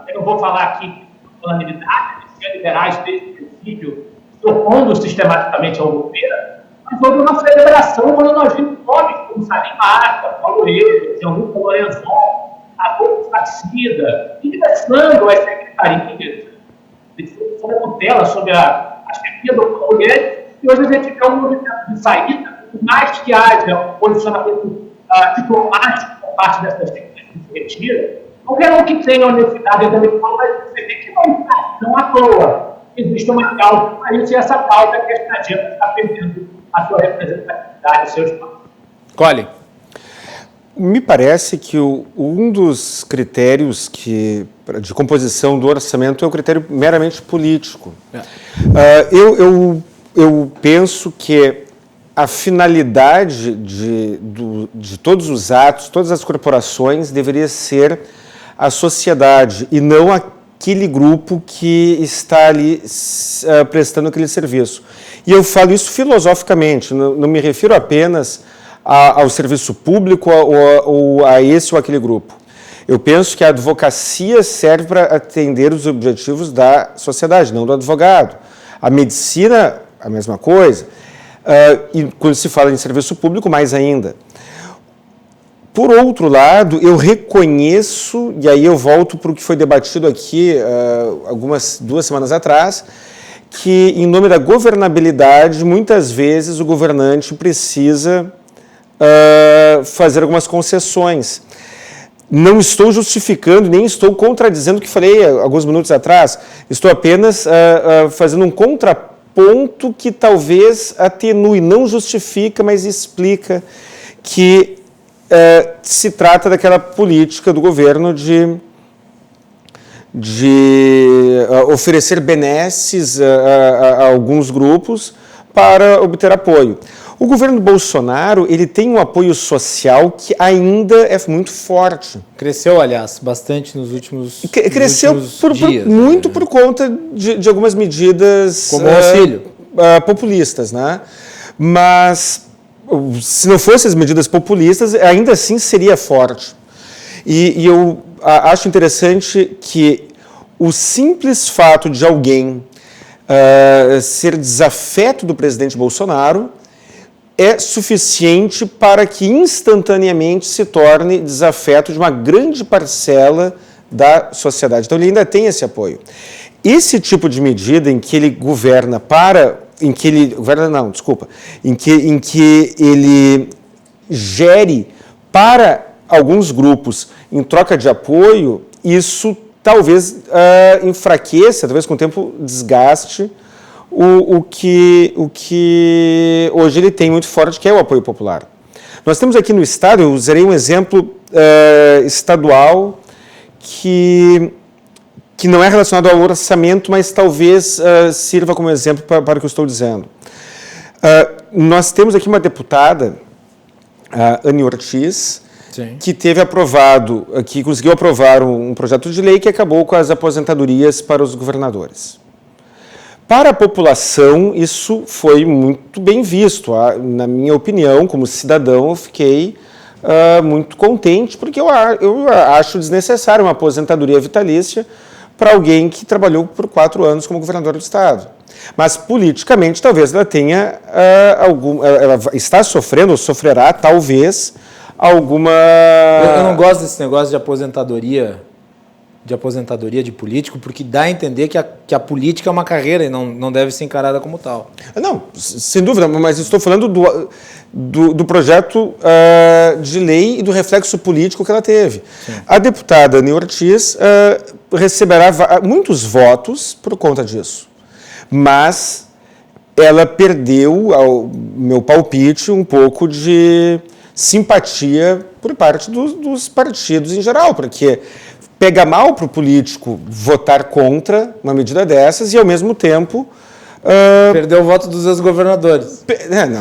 Eu não vou falar aqui com unanimidade, ser liberais desde o princípio, se opondo sistematicamente ao governo, mas houve uma celebração quando nós vimos nomes como com Salim Mata, Paulo Reis, Augusto Lorenzon, apoio Facida, ingressando as secretarias sobre a tutela, sobre a chefia do Paulo Guedes, e hoje a gente vê um movimento de saída, por mais que haja um posicionamento diplomático por parte dessas figuras que se retira, qualquer um que tenha honestidade intelectual vai perceber que não à toa. Existe uma causa para isso, e essa causa é que a extrema-direita está perdendo a sua representatividade, o seu espaço. Colhe. Me parece que um dos critérios de composição do orçamento é o critério meramente político. Eu penso que a finalidade de todos os atos, todas as corporações, deveria ser a sociedade e não aquele grupo que está ali prestando aquele serviço. E eu falo isso filosoficamente, não me refiro apenas ao serviço público ou a esse ou aquele grupo. Eu penso que a advocacia serve para atender os objetivos da sociedade, não do advogado. A medicina, a mesma coisa. E quando se fala em serviço público, mais ainda. Por outro lado, eu reconheço, e aí eu volto para o que foi debatido aqui duas semanas atrás, que em nome da governabilidade, muitas vezes o governante precisa fazer algumas concessões. Não estou justificando, nem estou contradizendo o que falei alguns minutos atrás, estou apenas fazendo um contraponto que talvez atenue, não justifica, mas explica que se trata daquela política do governo de oferecer benesses a alguns grupos para obter apoio. O governo Bolsonaro, ele tem um apoio social que ainda é muito forte. Cresceu, aliás, bastante nos últimos dias. Muito por conta de algumas medidas como o auxílio. Populistas, né? Mas se não fossem as medidas populistas, ainda assim seria forte. E eu acho interessante que o simples fato de alguém ser desafeto do presidente Bolsonaro é suficiente para que instantaneamente se torne desafeto de uma grande parcela da sociedade. Então ele ainda tem esse apoio. Esse tipo de medida em que ele governa em que ele gere para alguns grupos em troca de apoio, isso talvez enfraqueça, talvez com o tempo desgaste o que hoje ele tem muito forte, que é o apoio popular. Nós temos aqui no Estado, eu usarei um exemplo estadual que não é relacionado ao orçamento, mas talvez sirva como exemplo para o que eu estou dizendo. Nós temos aqui uma deputada, Anny Ortiz, sim, que conseguiu aprovar um projeto de lei que acabou com as aposentadorias para os governadores. Para a população, isso foi muito bem visto. Na minha opinião, como cidadão, eu fiquei muito contente, porque eu acho desnecessário uma aposentadoria vitalícia para alguém que trabalhou por 4 anos como governador do Estado. Mas, politicamente, talvez ela tenha ela está sofrendo, ou sofrerá, talvez, alguma... Eu não gosto desse negócio de aposentadoria de político, porque dá a entender que a política é uma carreira e não deve ser encarada como tal. Não, sem dúvida, mas estou falando do projeto de lei e do reflexo político que ela teve. Sim. A deputada Anny Ortiz receberá muitos votos por conta disso, mas ela perdeu, ao meu palpite, um pouco de simpatia por parte dos partidos em geral, porque pega mal para o político votar contra uma medida dessas e, ao mesmo tempo... perdeu o voto dos ex-governadores.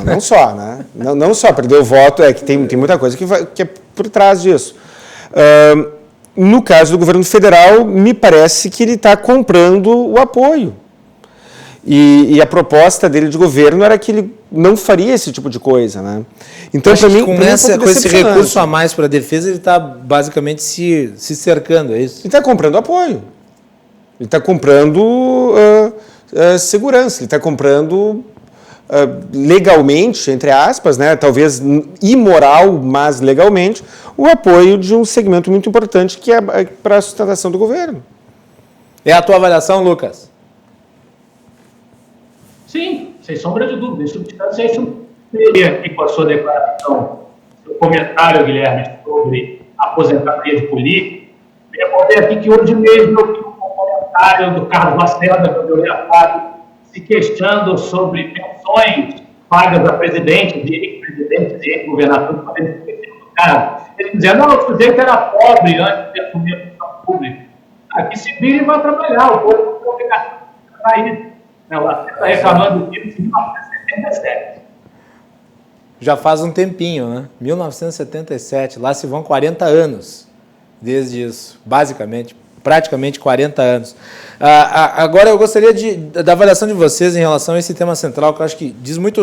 Não só, né? Não só perdeu o voto, que tem muita coisa que é por trás disso. No caso do governo federal, me parece que ele está comprando o apoio. E a proposta dele de governo era que ele não faria esse tipo de coisa, né? Então, para mim, com esse recurso a mais para a defesa, ele está basicamente se cercando, é isso? Ele está comprando apoio. Ele está comprando segurança. Ele está comprando legalmente, entre aspas, né, talvez imoral, mas legalmente, o apoio de um segmento muito importante que é para a sustentação do governo. É a tua avaliação, Lucas? Sim, sem sombra de dúvida. Em substância, isso teria aqui com a sua declaração, seu comentário, Guilherme, sobre a aposentadoria de político. Eu recordei aqui que hoje mesmo eu vi um comentário do Carlos Lacerda, quando eu li a Fábio, se questionando sobre pensões pagas a presidentes e ex-presidentes e ex-governadores para defender do cargo. Ele dizia, não, o sujeito era pobre antes de assumir a função pública. Aqui se vira e vai trabalhar, o povo não tem obrigação de sair. O Lacerda está reclamando do tipo de 1977. Já faz um tempinho, né? 1977, lá se vão 40 anos desde isso, basicamente, praticamente 40 anos. Agora eu gostaria da avaliação de vocês em relação a esse tema central, que eu acho que diz muito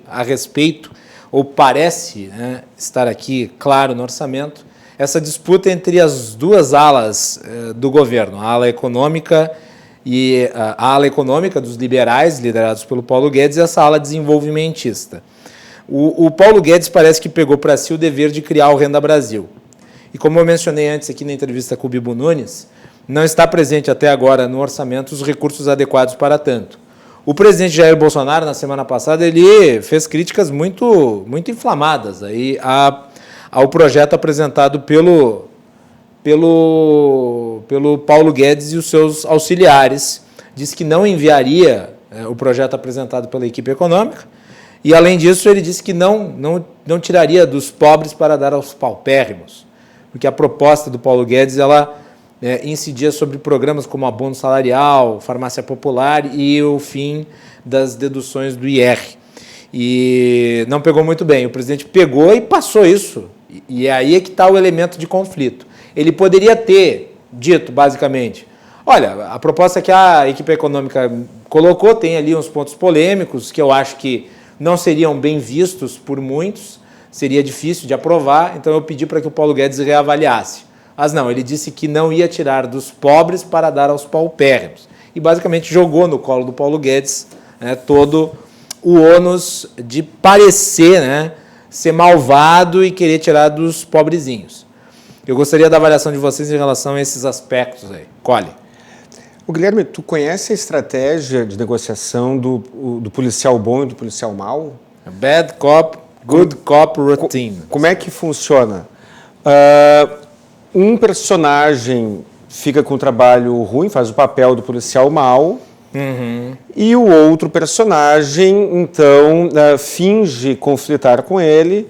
a respeito, ou parece, né, estar aqui claro no orçamento, essa disputa entre as duas alas do governo, a ala econômica e a ala econômica dos liberais, liderados pelo Paulo Guedes, e essa ala desenvolvimentista. O Paulo Guedes parece que pegou para si o dever de criar o Renda Brasil. E como eu mencionei antes aqui na entrevista com o Bibo Nunes, não está presente até agora no orçamento os recursos adequados para tanto. O presidente Jair Bolsonaro, na semana passada, ele fez críticas muito inflamadas aí ao projeto apresentado pelo Paulo Guedes e os seus auxiliares. Disse que não enviaria o projeto apresentado pela equipe econômica e, além disso, ele disse que não tiraria dos pobres para dar aos paupérrimos, porque a proposta do Paulo Guedes ela incidia sobre programas como abono salarial, farmácia popular e o fim das deduções do IR. E não pegou muito bem. O presidente pegou e passou isso. E é aí que está o elemento de conflito. Ele poderia ter dito, basicamente, olha, a proposta que a equipe econômica colocou tem ali uns pontos polêmicos que eu acho que não seriam bem vistos por muitos, seria difícil de aprovar, então eu pedi para que o Paulo Guedes reavaliasse. Mas não, ele disse que não ia tirar dos pobres para dar aos paupérrimos. E basicamente jogou no colo do Paulo Guedes, né, todo o ônus de parecer, né, ser malvado e querer tirar dos pobrezinhos. Eu gostaria da avaliação de vocês em relação a esses aspectos aí. Colhe. O Guilherme, tu conhece a estratégia de negociação do policial bom e do policial mau? Bad cop, good cop routine. Como é que funciona? Um personagem fica com o trabalho ruim, faz o papel do policial mau, e o outro personagem, então, finge conflitar com ele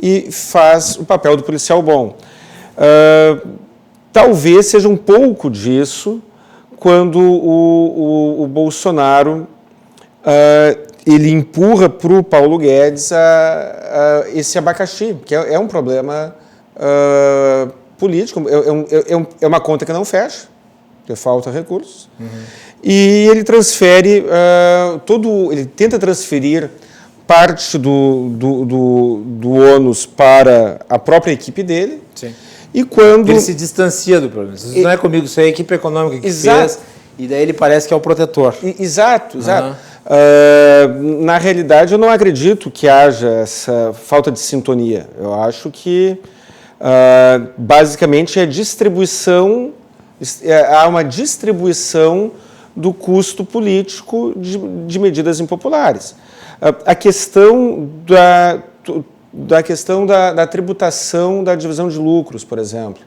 e faz o papel do policial bom. Talvez seja um pouco disso quando o Bolsonaro ele empurra para o Paulo Guedes esse abacaxi, que é um problema político, é uma conta que não fecha, porque falta recursos, e ele transfere ele tenta transferir parte do ônus para a própria equipe dele. Sim. E quando ele se distancia do problema. Isso não é comigo, isso é a equipe econômica que fez, e daí ele parece que é o protetor. Exato. Na realidade, eu não acredito que haja essa falta de sintonia. Eu acho que, basicamente, há uma distribuição do custo político de medidas impopulares. A questão da tributação da divisão de lucros, por exemplo,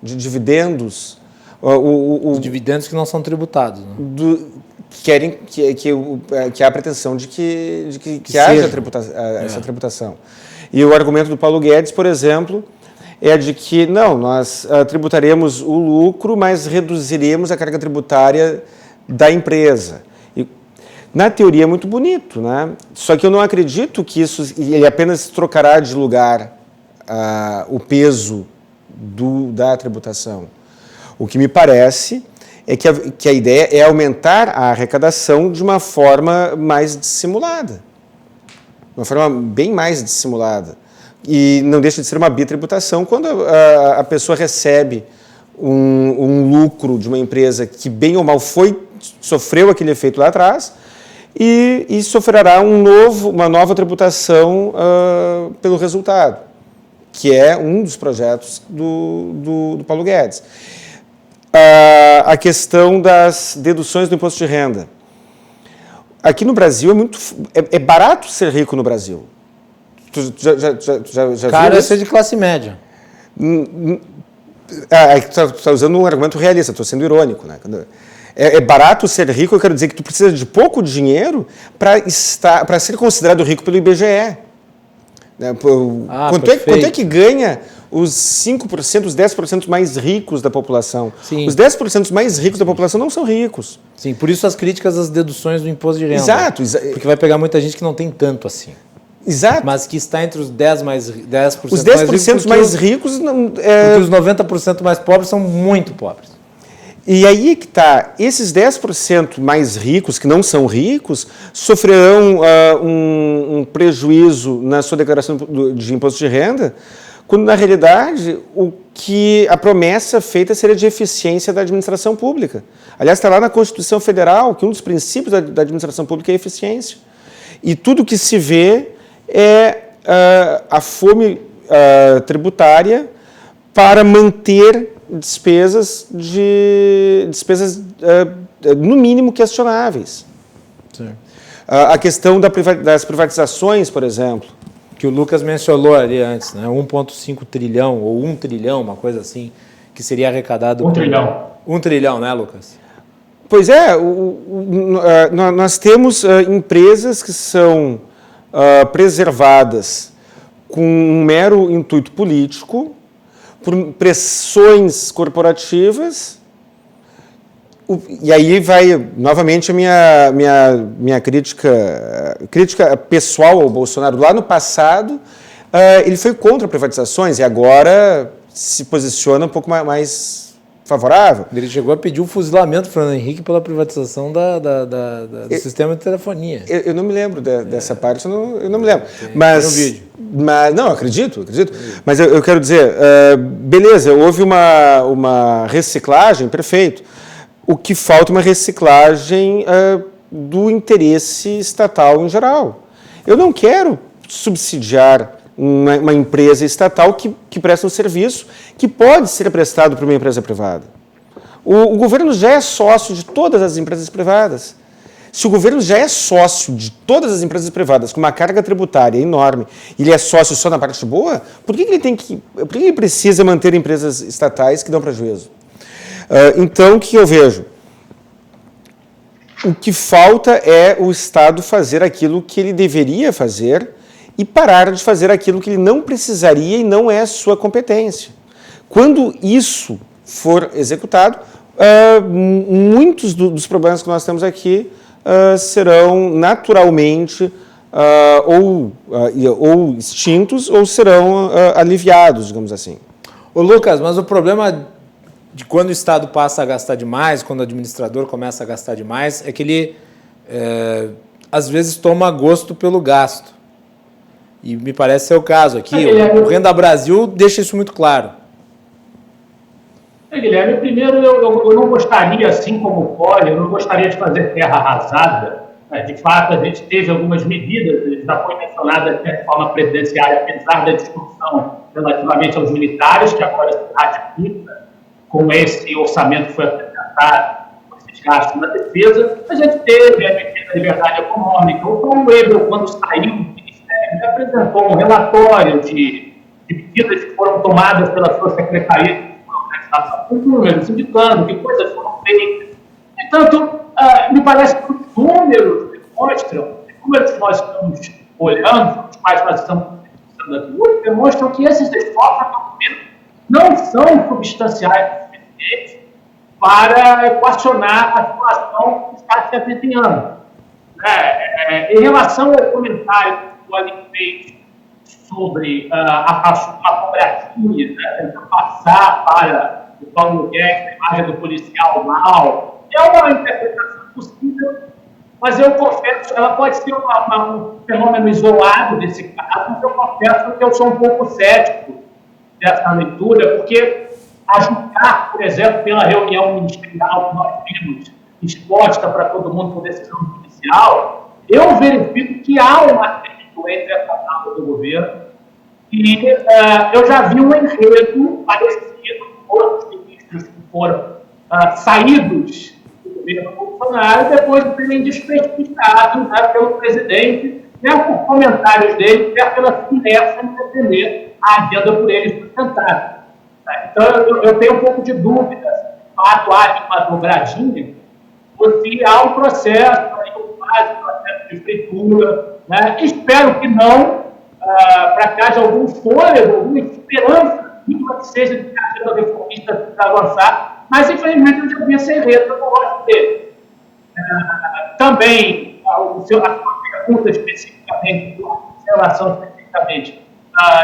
de dividendos. Os dividendos que não são tributados. Né? Que há a pretensão de que haja essa tributação. E o argumento do Paulo Guedes, por exemplo, é de que, não, nós tributaremos o lucro, mas reduziremos a carga tributária da empresa. E, na teoria é muito bonito, né? Só que eu não acredito que ele apenas trocará de lugar o peso da tributação. O que me parece é que a ideia é aumentar a arrecadação de uma forma mais dissimulada. Uma forma bem mais dissimulada. E não deixa de ser uma bitributação quando a pessoa recebe um lucro de uma empresa que, bem ou mal, sofreu aquele efeito lá atrás, e sofrerá uma nova tributação pelo resultado, que é um dos projetos do Paulo Guedes. A questão das deduções do imposto de renda. Aqui no Brasil é barato ser rico no Brasil. Tu já Cara, viu isso é de classe média. Tu está usando um argumento realista, estou sendo irônico, né? É barato ser rico, eu quero dizer que tu precisa de pouco dinheiro para ser considerado rico pelo IBGE. Né? Quanto é que ganha os 5%, os 10% mais ricos da população? Sim. Os 10% mais ricos da população não são ricos. Sim, por isso as críticas às deduções do imposto de renda. Exato. Porque vai pegar muita gente que não tem tanto assim. Exato. Mas que está entre os 10% os 10% mais ricos... Porque os 90% mais pobres são muito pobres. E aí que está, esses 10% mais ricos, que não são ricos, sofrerão um prejuízo na sua declaração de imposto de renda, quando, na realidade, a promessa feita seria de eficiência da administração pública. Aliás, está lá na Constituição Federal que um dos princípios da administração pública é a eficiência. E tudo que se vê é a fome tributária para manter despesas no mínimo questionáveis. Sim. A questão das privatizações, por exemplo. Que o Lucas mencionou ali antes, né? 1,5 trilhão ou 1 trilhão, uma coisa assim, que seria arrecadado... 1 trilhão. 1 trilhão, né, Lucas? Pois é, nós temos empresas que são preservadas com um mero intuito político, por pressões corporativas, e aí vai novamente a minha crítica pessoal ao Bolsonaro. Lá no passado, ele foi contra privatizações e agora se posiciona um pouco mais favorável. Ele chegou a pedir o fuzilamento do Fernando Henrique pela privatização do sistema de telefonia. Eu não me lembro dessa parte, eu não me lembro. Mas não, acredito. Mas eu quero dizer, beleza, houve uma reciclagem, perfeito. O que falta é uma reciclagem do interesse estatal em geral. Eu não quero subsidiar uma empresa estatal que presta um serviço que pode ser prestado por uma empresa privada. O governo já é sócio de todas as empresas privadas. Se o governo já é sócio de todas as empresas privadas com uma carga tributária enorme e ele é sócio só na parte boa, por que ele precisa manter empresas estatais que dão prejuízo? Então, o que eu vejo? O que falta é o Estado fazer aquilo que ele deveria fazer e parar de fazer aquilo que ele não precisaria e não é sua competência. Quando isso for executado, muitos dos problemas que nós temos aqui serão naturalmente ou extintos ou serão aliviados, digamos assim. Ô Lucas, mas o problema de quando o Estado passa a gastar demais, quando o administrador começa a gastar demais, é que ele, às vezes, toma gosto pelo gasto. E me parece ser o caso aqui. O Renda Brasil deixa isso muito claro. Guilherme, primeiro, eu não gostaria, assim como o Poli, eu não gostaria de fazer terra arrasada. De fato, a gente teve algumas medidas, já foi mencionada de reforma presidenciária, apesar da discussão relativamente aos militares, que agora se ratifica com esse orçamento que foi apresentado, com esses gastos na defesa. A gente teve a defesa da liberdade econômica. O Tom Weber, quando saiu do Ministério, ele apresentou um relatório de medidas que foram tomadas pela sua secretaria, com números, indicando que coisas foram feitas. Portanto, me parece que os números demonstram, os números que nós estamos olhando, os quais nós estamos discutindo aqui, demonstram que esses esforços, não são substanciais o suficiente para equacionar a situação que está se apresentando. Em relação ao comentário que o Aline fez sobre uma cobratinha, tentar passar para o Paulo Guedes a imagem do policial mal, é uma interpretação possível, mas eu confesso, ela pode ser um fenômeno isolado desse caso, mas eu confesso que eu sou um pouco cético dessa leitura, porque a julgar, por exemplo, pela reunião ministerial que nós vimos exposta para todo mundo por decisão judicial, oficial, eu verifico que há um atrito entre essa ala do governo e eu já vi um enredo parecido com outros ministros que foram saídos do governo Bolsonaro depois de serem desprestigitados, né, pelo presidente, quer por comentários dele, quer pela finesse em defender a agenda por eles sustentada. Então, eu tenho um pouco de dúvida se de fato há uma dobradinha, ou se há um processo, um processo de fritura, né? Espero que não, para que haja algum fôlego, alguma esperança, que seja de que a agenda reformista precisa avançar, mas infelizmente eu já vi esse enredo, eu não gosto dele. Também, a sua pergunta especificamente, em relação especificamente,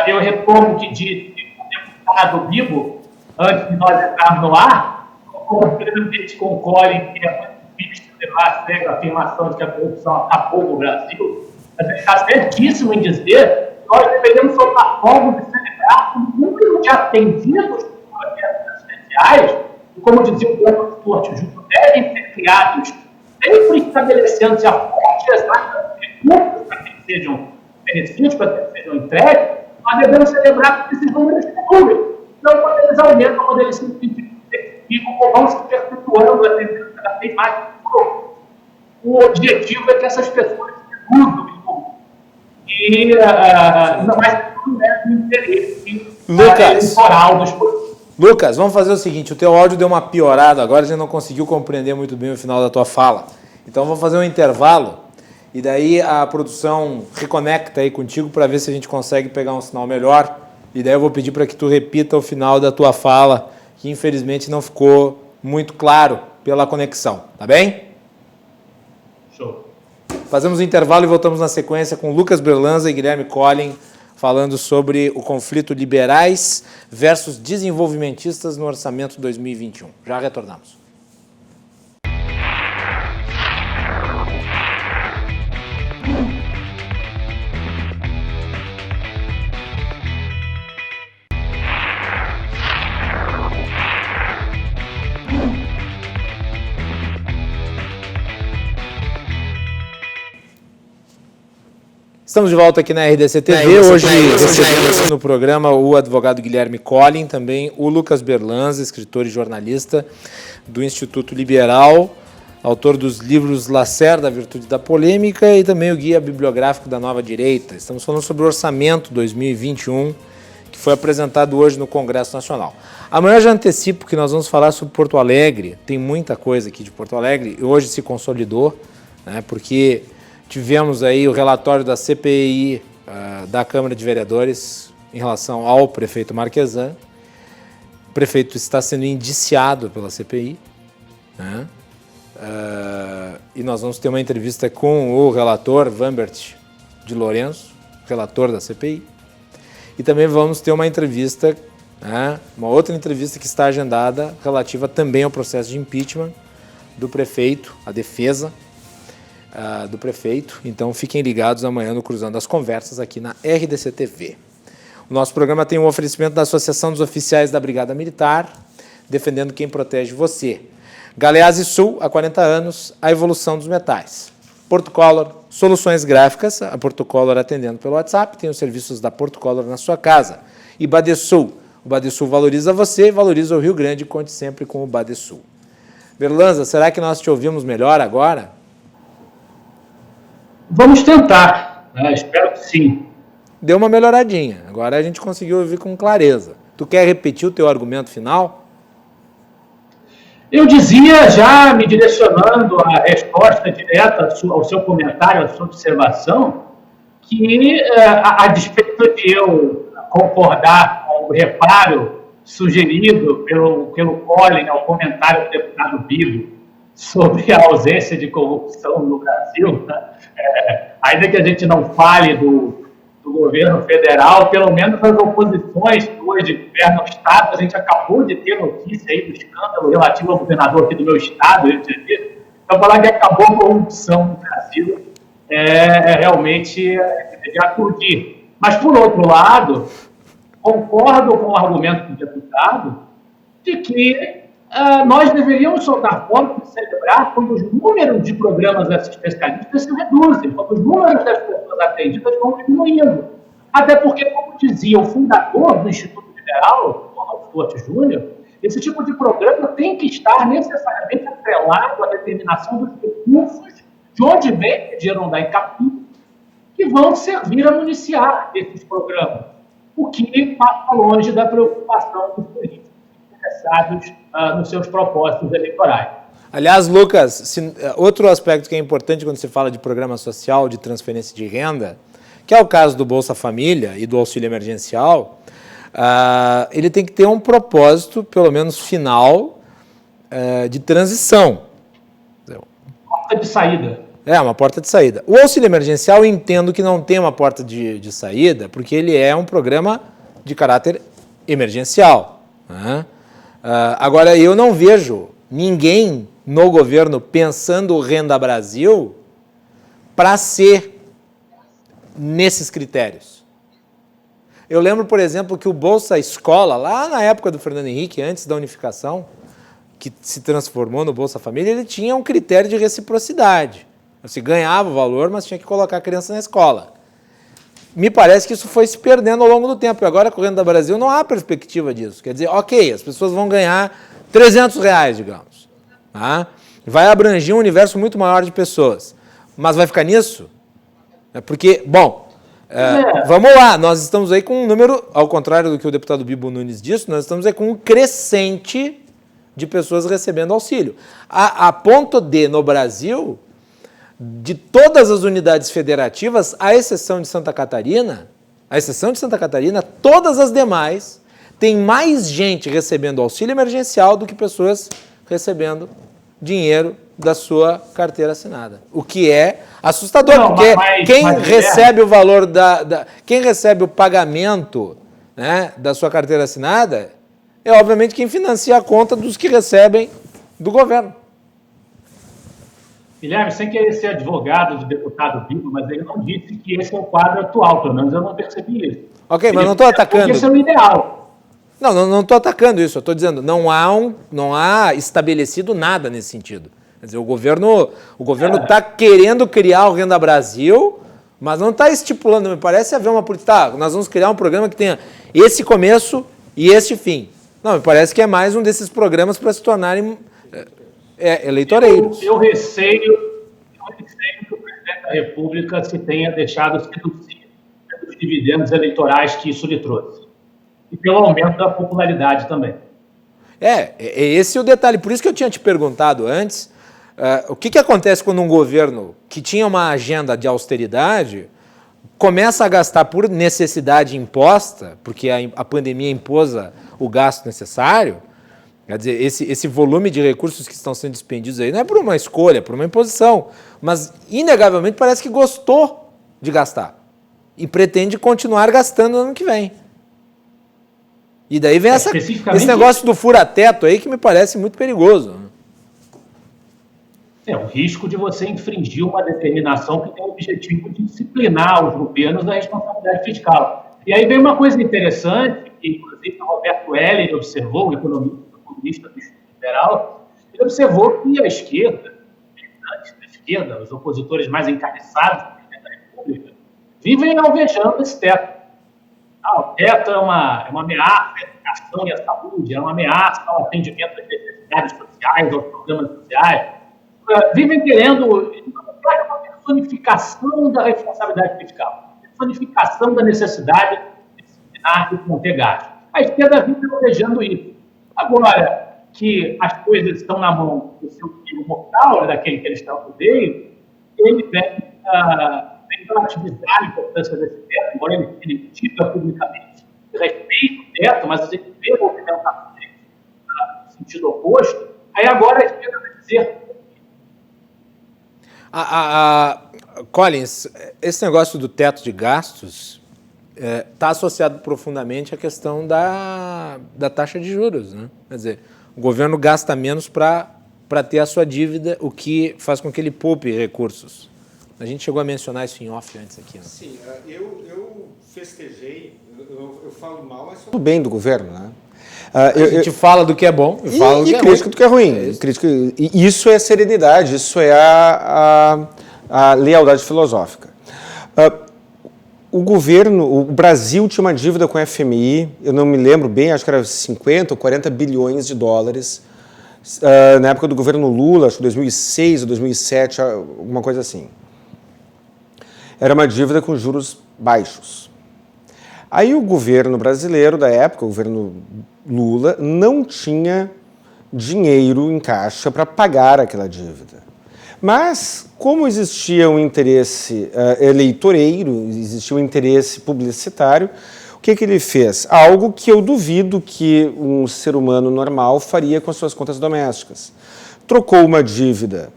eu retomo o que disse o deputado Bibo, antes de nós entrarmos no ar, concordo plenamente com o Colin, que é muito difícil levar a sério a afirmação de que a corrupção acabou no Brasil, mas ele está certíssimo em dizer que nós deveríamos soltar fogos e celebrar que o número de atendidos por processos assistenciais, e como dizia o Dr. Stuart Júnior, devem ser criados sempre estabelecendo-se a fonte exata dos recursos para que sejam benefícios, para que sejam entregues, nós devemos celebrar que esses números diminuem. Então, quando eles aumentam, quando eles se intensificam, ou vão se perpetuando a tendência cada vez mais. O objetivo é que essas pessoas reduzam o número. E não mais no interesse eleitoral dos políticos. Lucas, vamos fazer o seguinte, o teu áudio deu uma piorada agora, a gente não conseguiu compreender muito bem o final da tua fala. Então vamos fazer um intervalo e daí a produção reconecta aí contigo para ver se a gente consegue pegar um sinal melhor. E daí eu vou pedir para que tu repita o final da tua fala, que infelizmente não ficou muito claro pela conexão, tá bem? Show. Fazemos um intervalo e voltamos na sequência com Lucas Berlanza e Guilherme Collin, falando sobre o conflito liberais versus desenvolvimentistas no orçamento 2021. Já retornamos. Estamos de volta aqui na RDC TV, hoje recebemos no programa o advogado Guilherme Collin, também o Lucas Berlanza, escritor e jornalista do Instituto Liberal, autor dos livros Lacerda, a Virtude da Polêmica e também o Guia Bibliográfico da Nova Direita. Estamos falando sobre o Orçamento 2021, que foi apresentado hoje no Congresso Nacional. Amanhã eu já antecipo que nós vamos falar sobre Porto Alegre, tem muita coisa aqui de Porto Alegre, e hoje se consolidou, né, porque tivemos aí o relatório da CPI da Câmara de Vereadores em relação ao prefeito Marquesan. O prefeito está sendo indiciado pela CPI, né? E nós vamos ter uma entrevista com o relator Vambert de Lourenço, relator da CPI. E também vamos ter uma entrevista, né, uma outra entrevista que está agendada relativa também ao processo de impeachment do prefeito, a defesa do prefeito. Então fiquem ligados amanhã no Cruzando as Conversas aqui na RDC TV. O nosso programa tem um oferecimento da Associação dos Oficiais da Brigada Militar, defendendo quem protege você. Galeazzi Sul, há 40 anos, a evolução dos metais. Porto Color, soluções gráficas, a Porto Color atendendo pelo WhatsApp, tem os serviços da Porto Color na sua casa. E Badesul, o Badesul valoriza você, valoriza o Rio Grande, conte sempre com o Badesul. Berlanza, será que nós te ouvimos melhor agora? Vamos tentar, né? Espero que sim. Deu uma melhoradinha, agora a gente conseguiu ouvir com clareza. Tu quer repetir o teu argumento final? Eu dizia, já me direcionando a resposta direta ao seu comentário, à sua observação, que a despeito de eu concordar com o reparo sugerido pelo Collin ao comentário do deputado Bibo sobre a ausência de corrupção no Brasil, né? Ainda que a gente não fale do governo federal, pelo menos as oposições hoje de governo do Estado, a gente acabou de ter notícia aí do escândalo relativo ao governador aqui do meu Estado, Rio de Janeiro. Então, falar que acabou a corrupção no Brasil realmente de acudir. Mas, por outro lado, concordo com o argumento do deputado de que nós deveríamos soltar fogos e celebrar quando os números de programas assistencialistas se reduzem, quando os números das pessoas atendidas vão diminuindo. Até porque, como dizia o fundador do Instituto Liberal, Ronald Forte Júnior, esse tipo de programa tem que estar necessariamente atrelado à determinação dos recursos de onde vem o dinheiro não dá em capítulo, que vão servir a municiar esses programas, o que passa longe da preocupação dos políticos interessados nos seus propósitos eleitorais. Aliás, Lucas, outro aspecto que é importante quando se fala de programa social, de transferência de renda, que é o caso do Bolsa Família e do auxílio emergencial, ele tem que ter um propósito, pelo menos final, de transição. Porta de saída. Uma porta de saída. O auxílio emergencial, eu entendo que não tem uma porta de saída, porque ele é um programa de caráter emergencial. Né? Agora, eu não vejo ninguém no governo pensando o Renda Brasil para ser nesses critérios. Eu lembro, por exemplo, que o Bolsa Escola, lá na época do Fernando Henrique, antes da unificação, que se transformou no Bolsa Família, ele tinha um critério de reciprocidade. Você ganhava o valor, mas tinha que colocar a criança na escola. Me parece que isso foi se perdendo ao longo do tempo. E agora, com o Renda Brasil, não há perspectiva disso. Quer dizer, ok, as pessoas vão ganhar R$300, digamos. Tá? Vai abranger um universo muito maior de pessoas. Mas vai ficar nisso? Porque, bom, vamos lá, nós estamos aí com um número, ao contrário do que o deputado Bibo Nunes disse, nós estamos aí com um crescente de pessoas recebendo auxílio. A ponto de, no Brasil, de todas as unidades federativas, à exceção de Santa Catarina, todas as demais têm mais gente recebendo auxílio emergencial do que pessoas recebendo dinheiro da sua carteira assinada. O que é assustador, porque quem recebe o valor quem recebe o pagamento, né, da sua carteira assinada é, obviamente, quem financia a conta dos que recebem do governo. Guilherme, sem querer ser advogado do deputado Bibo, mas ele não disse que esse é o quadro atual, pelo menos eu não percebi isso. Ok, mas não estou atacando. Esse é o ideal. Não estou atacando isso, eu estou dizendo, não há estabelecido nada nesse sentido. Quer dizer, o governo está querendo criar o Renda Brasil, mas não está estipulando, me parece haver uma política, nós vamos criar um programa que tenha esse começo e esse fim. Não, me parece que é mais um desses programas para se tornarem eleitoreiros. Eu receio que o presidente da República se tenha deixado seduzir pelos dividendos eleitorais que isso lhe trouxe. E pelo aumento da popularidade também. Esse é o detalhe. Por isso que eu tinha te perguntado antes, o que acontece quando um governo que tinha uma agenda de austeridade começa a gastar por necessidade imposta, porque a pandemia impôs o gasto necessário. Quer dizer, esse volume de recursos que estão sendo despendidos aí não é por uma escolha, é por uma imposição, mas inegavelmente parece que gostou de gastar e pretende continuar gastando no ano que vem. E daí vem esse negócio do fura-teto aí que me parece muito perigoso. É o risco de você infringir uma determinação que tem o objetivo de disciplinar os governos da responsabilidade fiscal. E aí vem uma coisa interessante, que inclusive o Roberto Heller observou, o economista do Instituto Liberal, ele observou que a esquerda, os opositores mais encabeçados do presidente da República, vivem alvejando esse teto. O teto é uma ameaça à educação e à saúde, é uma ameaça ao atendimento às necessidades sociais, aos programas sociais. Vivem querendo uma personificação da responsabilidade fiscal, personificação da necessidade de disciplinar e conter gasto. A esquerda vive alvejando isso. Agora que as coisas estão na mão do seu filho mortal, daquele que ele está no poder, ele vem relativizar a importância desse teto, embora ele diga publicamente respeito o teto, mas a gente vê a movimentação no sentido oposto. Aí agora a esquerda vai dizer... Collins, esse negócio do teto de gastos está associado profundamente à questão da taxa de juros, né? Quer dizer, o governo gasta menos para ter a sua dívida, o que faz com que ele poupe recursos. A gente chegou a mencionar isso em off antes aqui. Né? Sim, eu festejei, eu falo mal, mas falo bem do governo, né? A gente fala do que é bom e fala do que é crítica ruim. do que é ruim. E isso é serenidade, isso é a lealdade filosófica. O Brasil tinha uma dívida com a FMI, eu não me lembro bem, acho que era 50 ou 40 bilhões de dólares, na época do governo Lula, acho que 2006 ou 2007, alguma coisa assim. Era uma dívida com juros baixos. Aí o governo brasileiro da época, o governo Lula, não tinha dinheiro em caixa para pagar aquela dívida. Mas, como existia um interesse eleitoreiro, existia um interesse publicitário, o que ele fez? Algo que eu duvido que um ser humano normal faria com as suas contas domésticas. Trocou uma dívida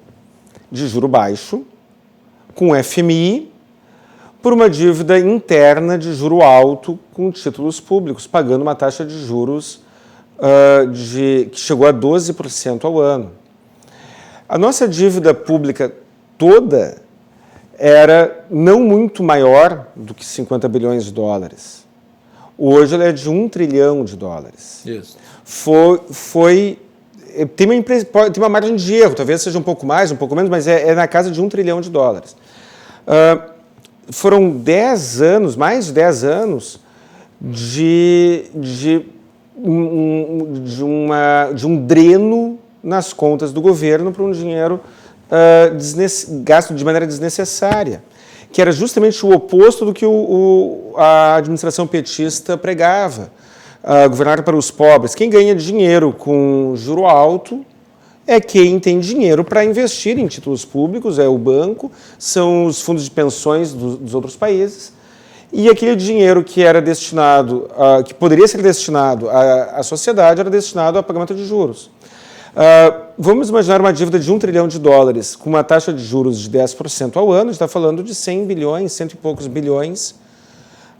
de juro baixo com o FMI por uma dívida interna de juro alto com títulos públicos, pagando uma taxa de juros que chegou a 12% ao ano. A nossa dívida pública toda era não muito maior do que 50 bilhões de dólares. Hoje ela é de 1 trilhão de dólares. Isso. Tem uma margem de erro, talvez seja um pouco mais, um pouco menos, mas é na casa de 1 trilhão de dólares. Foram 10 anos, mais de 10 anos, de um dreno nas contas do governo para um dinheiro gasto de maneira desnecessária, que era justamente o oposto do que a administração petista pregava. Governar para os pobres. Quem ganha dinheiro com juro alto é quem tem dinheiro para investir em títulos públicos, é o banco, são os fundos de pensões dos outros países, e aquele dinheiro que era destinado, que poderia ser destinado à sociedade, era destinado ao pagamento de juros. Vamos imaginar uma dívida de 1 trilhão de dólares com uma taxa de juros de 10% ao ano, a gente está falando de 100 bilhões, cento e poucos bilhões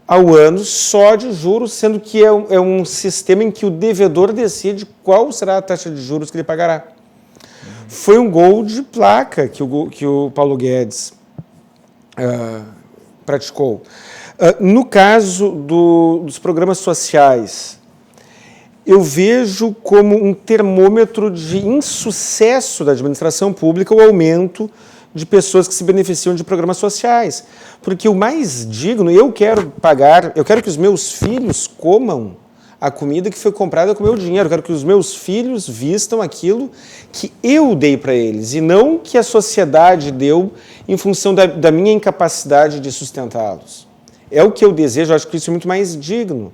ao ano só de juros, sendo que é um sistema em que o devedor decide qual será a taxa de juros que ele pagará. Foi um gol de placa que o Paulo Guedes praticou. No caso dos programas sociais, eu vejo como um termômetro de insucesso da administração pública o aumento de pessoas que se beneficiam de programas sociais. Porque o mais digno, eu quero que os meus filhos comam a comida que foi comprada com o meu dinheiro, eu quero que os meus filhos vistam aquilo que eu dei para eles, e não que a sociedade deu em função da minha incapacidade de sustentá-los. É o que eu desejo, eu acho que isso é muito mais digno.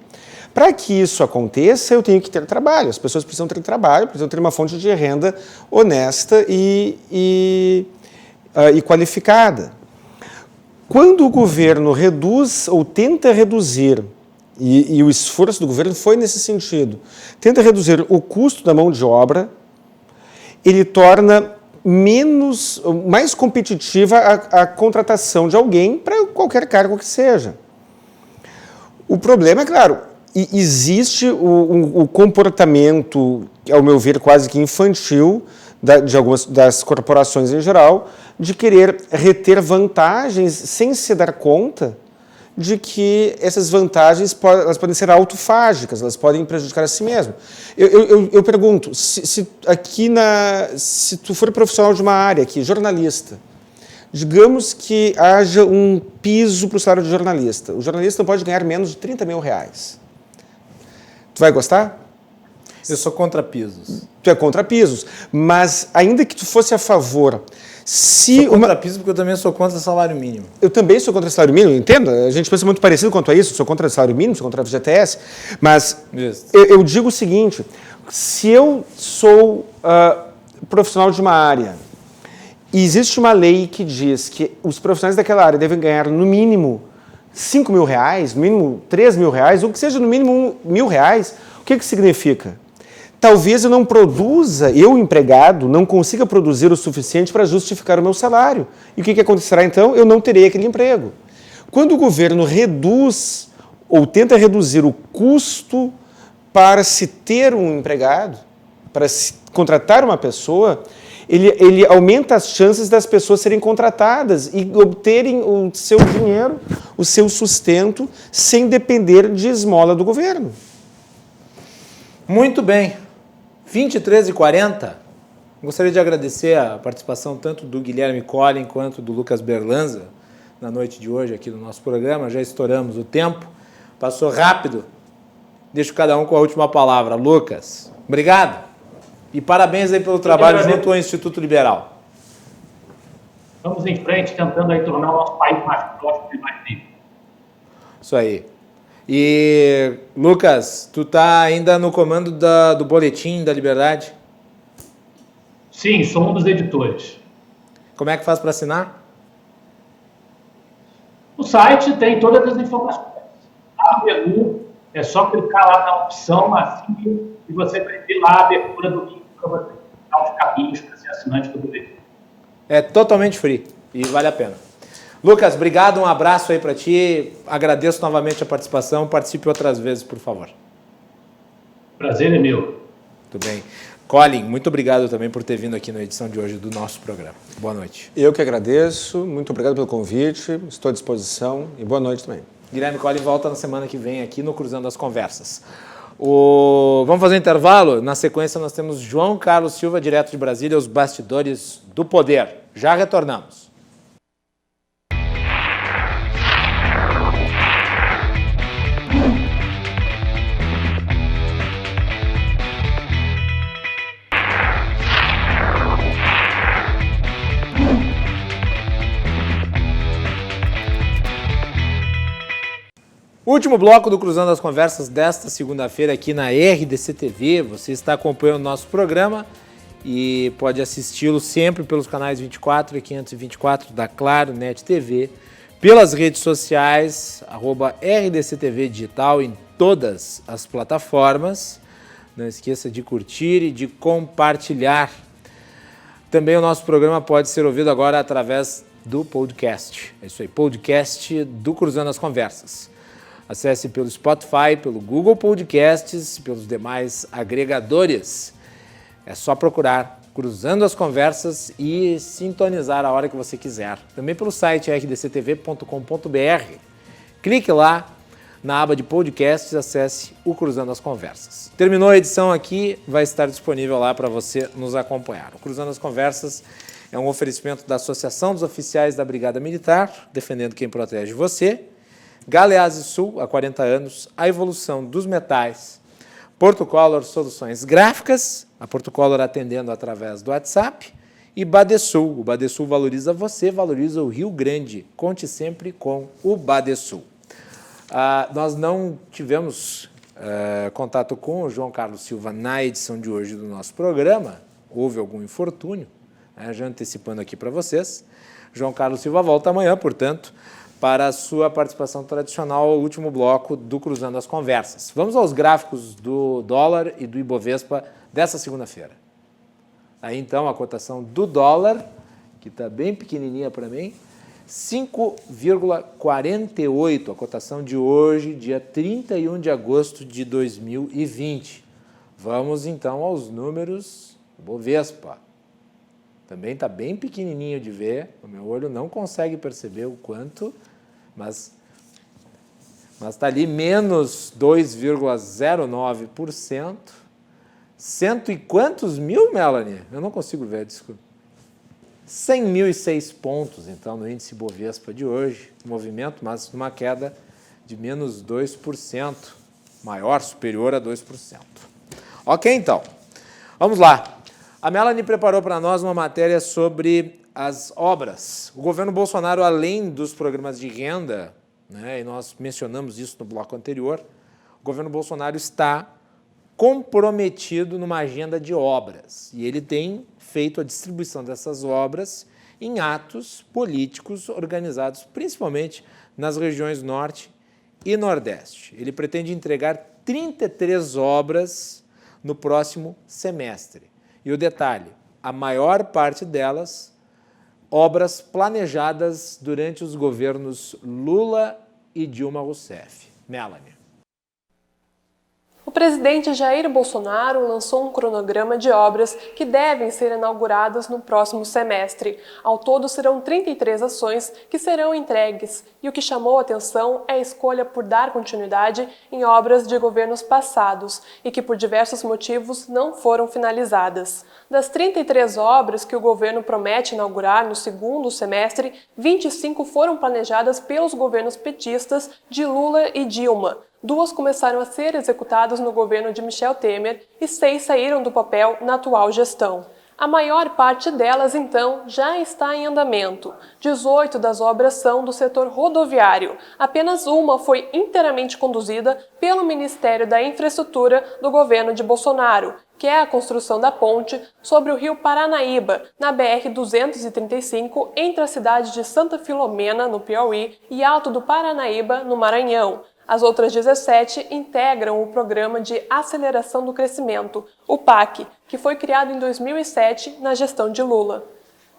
Para que isso aconteça, eu tenho que ter trabalho. As pessoas precisam ter trabalho, precisam ter uma fonte de renda honesta e qualificada. Quando o governo reduz ou tenta reduzir, e o esforço do governo foi nesse sentido, tenta reduzir o custo da mão de obra, ele torna mais competitiva a contratação de alguém para qualquer cargo que seja. O problema é, claro, existe o comportamento, ao meu ver, quase que infantil, de algumas das corporações em geral, de querer reter vantagens sem se dar conta de que essas vantagens elas podem ser autofágicas, elas podem prejudicar a si mesmo. Eu pergunto, se tu for profissional de uma área aqui, jornalista, digamos que haja um piso para o salário de jornalista. O jornalista não pode ganhar menos de 30 mil reais. Tu vai gostar? Eu sou contra pisos. Tu é contra pisos, mas ainda que tu fosse a favor... Sou contra pisos porque eu também sou contra salário mínimo. Eu também sou contra salário mínimo, entenda? A gente pensa muito parecido quanto a isso, sou contra salário mínimo, sou contra a FGTS, mas eu digo o seguinte, se eu sou profissional de uma área e existe uma lei que diz que os profissionais daquela área devem ganhar no mínimo 5 mil reais, no mínimo 3 mil reais, ou que seja no mínimo R$1.000, o que significa? Talvez eu não produza, eu empregado, não consiga produzir o suficiente para justificar o meu salário. E o que acontecerá então? Eu não terei aquele emprego. Quando o governo reduz ou tenta reduzir o custo para se ter um empregado, para se contratar uma pessoa, ele aumenta as chances das pessoas serem contratadas e obterem o seu dinheiro, o seu sustento, sem depender de esmola do governo. Muito bem. 23h40. Gostaria de agradecer a participação tanto do Guilherme Collin quanto do Lucas Berlanza na noite de hoje aqui do nosso programa. Já estouramos o tempo. Passou rápido. Deixo cada um com a última palavra. Lucas, obrigado. E parabéns aí pelo trabalho junto ao Instituto Liberal. Vamos em frente, tentando aí tornar o nosso país mais próximo e mais livre. Isso aí. E, Lucas, tu tá ainda no comando do Boletim da Liberdade? Sim, sou um dos editores. Como é que faz para assinar? O site tem todas as informações. Lá no menu, é só clicar lá na opção assim e você vai ver lá a abertura do link para você dar os caminhos para ser assinante do boletim. É totalmente free e vale a pena. Lucas, obrigado, um abraço aí para ti. Agradeço novamente a participação. Participe outras vezes, por favor. Prazer é meu. Tudo bem. Collin, muito obrigado também por ter vindo aqui na edição de hoje do nosso programa. Boa noite. Eu que agradeço, muito obrigado pelo convite, estou à disposição e boa noite também. Guilherme Collin volta na semana que vem aqui no Cruzando as Conversas. Vamos fazer um intervalo? Na sequência nós temos João Carlos Silva, direto de Brasília, os bastidores do poder. Já retornamos. Último bloco do Cruzando as Conversas desta segunda-feira aqui na RDC TV. Você está acompanhando o nosso programa e pode assisti-lo sempre pelos canais 24 e 524 da Claro Net TV, pelas redes sociais, @RDCTV Digital em todas as plataformas. Não esqueça de curtir e de compartilhar. Também o nosso programa pode ser ouvido agora através do podcast. É isso aí, podcast do Cruzando as Conversas. Acesse pelo Spotify, pelo Google Podcasts e pelos demais agregadores. É só procurar Cruzando as Conversas e sintonizar a hora que você quiser. Também pelo site rdctv.com.br. Clique lá na aba de podcasts e acesse o Cruzando as Conversas. Terminou a edição aqui, vai estar disponível lá para você nos acompanhar. O Cruzando as Conversas é um oferecimento da Associação dos Oficiais da Brigada Militar, defendendo quem protege você. Galeazzi Sul, há 40 anos, a evolução dos metais. Porto Color Soluções Gráficas, a Porto Color atendendo através do WhatsApp. E Badesul, o Badesul valoriza você, valoriza o Rio Grande. Conte sempre com o Badesul. Nós não tivemos contato com o João Carlos Silva na edição de hoje do nosso programa. Houve algum infortúnio, já antecipando aqui para vocês. João Carlos Silva volta amanhã, portanto, para a sua participação tradicional ao último bloco do Cruzando as Conversas. Vamos aos gráficos do dólar e do Ibovespa dessa segunda-feira. Aí, então, a cotação do dólar, que está bem pequenininha para mim, 5,48, a cotação de hoje, dia 31 de agosto de 2020. Vamos, então, aos números do Ibovespa. Também está bem pequenininho de ver, o meu olho não consegue perceber o quanto, mas está ali menos 2,09%. Cento e quantos mil, Melanie? Eu não consigo ver, desculpa. 100.006 pontos, então, no índice Bovespa de hoje, movimento, mas numa queda de menos 2%, maior, superior a 2%. Ok, então, vamos lá. A Melanie preparou para nós uma matéria sobre as obras. O governo Bolsonaro, além dos programas de renda, e nós mencionamos isso no bloco anterior, o governo Bolsonaro está comprometido numa agenda de obras. E ele tem feito a distribuição dessas obras em atos políticos organizados principalmente nas regiões Norte e Nordeste. Ele pretende entregar 33 obras no próximo semestre. E o detalhe, a maior parte delas, obras planejadas durante os governos Lula e Dilma Rousseff. Melanie. O presidente Jair Bolsonaro lançou um cronograma de obras que devem ser inauguradas no próximo semestre. Ao todo, serão 33 ações que serão entregues, e o que chamou a atenção é a escolha por dar continuidade em obras de governos passados e que, por diversos motivos, não foram finalizadas. Das 33 obras que o governo promete inaugurar no segundo semestre, 25 foram planejadas pelos governos petistas de Lula e Dilma. 2 começaram a ser executadas no governo de Michel Temer e 6 saíram do papel na atual gestão. A maior parte delas, então, já está em andamento. 18 das obras são do setor rodoviário. Apenas uma foi inteiramente conduzida pelo Ministério da Infraestrutura do governo de Bolsonaro, que é a construção da ponte sobre o rio Paranaíba, na BR-235, entre a cidade de Santa Filomena, no Piauí, e Alto do Paranaíba, no Maranhão. As outras 17 integram o Programa de Aceleração do Crescimento, o PAC, que foi criado em 2007 na gestão de Lula.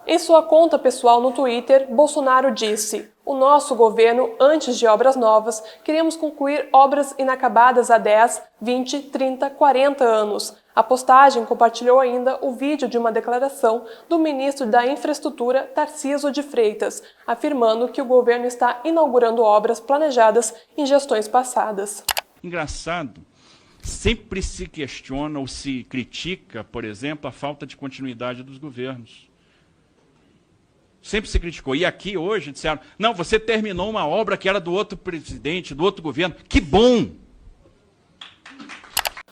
Em sua conta pessoal no Twitter, Bolsonaro disse: "O nosso governo, antes de obras novas, queremos concluir obras inacabadas há 10, 20, 30, 40 anos. A postagem compartilhou ainda o vídeo de uma declaração do ministro da Infraestrutura, Tarcísio de Freitas, afirmando que o governo está inaugurando obras planejadas em gestões passadas. Engraçado, sempre se questiona ou se critica, por exemplo, a falta de continuidade dos governos. Sempre se criticou. E aqui hoje disseram, não, você terminou uma obra que era do outro presidente, do outro governo. Que bom!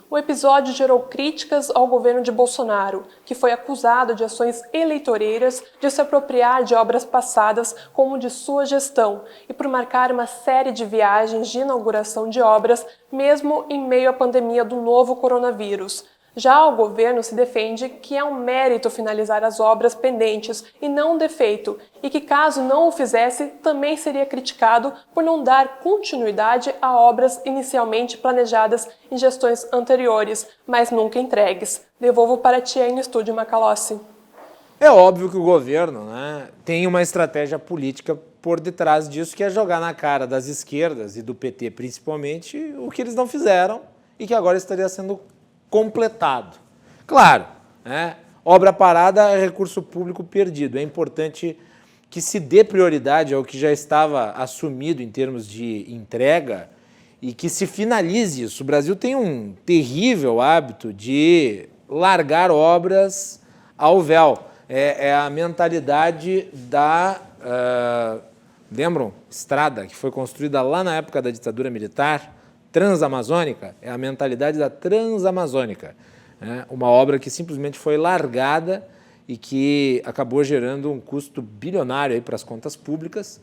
O episódio gerou críticas ao governo de Bolsonaro, que foi acusado de ações eleitoreiras, de se apropriar de obras passadas como de sua gestão e por marcar uma série de viagens de inauguração de obras, mesmo em meio à pandemia do novo coronavírus. Já o governo se defende que é um mérito finalizar as obras pendentes e não um defeito, e que caso não o fizesse, também seria criticado por não dar continuidade a obras inicialmente planejadas em gestões anteriores, mas nunca entregues. Devolvo para ti aí no estúdio, Macalossi. É óbvio que o governo, tem uma estratégia política por detrás disso, que é jogar na cara das esquerdas e do PT principalmente o que eles não fizeram e que agora estaria sendo completado. Claro, obra parada é recurso público perdido. É importante que se dê prioridade ao que já estava assumido em termos de entrega e que se finalize isso. O Brasil tem um terrível hábito de largar obras ao véu. É a mentalidade da... lembram? Estrada, que foi construída lá na época da ditadura militar, Transamazônica, é a mentalidade da Transamazônica. Uma obra que simplesmente foi largada e que acabou gerando um custo bilionário aí para as contas públicas.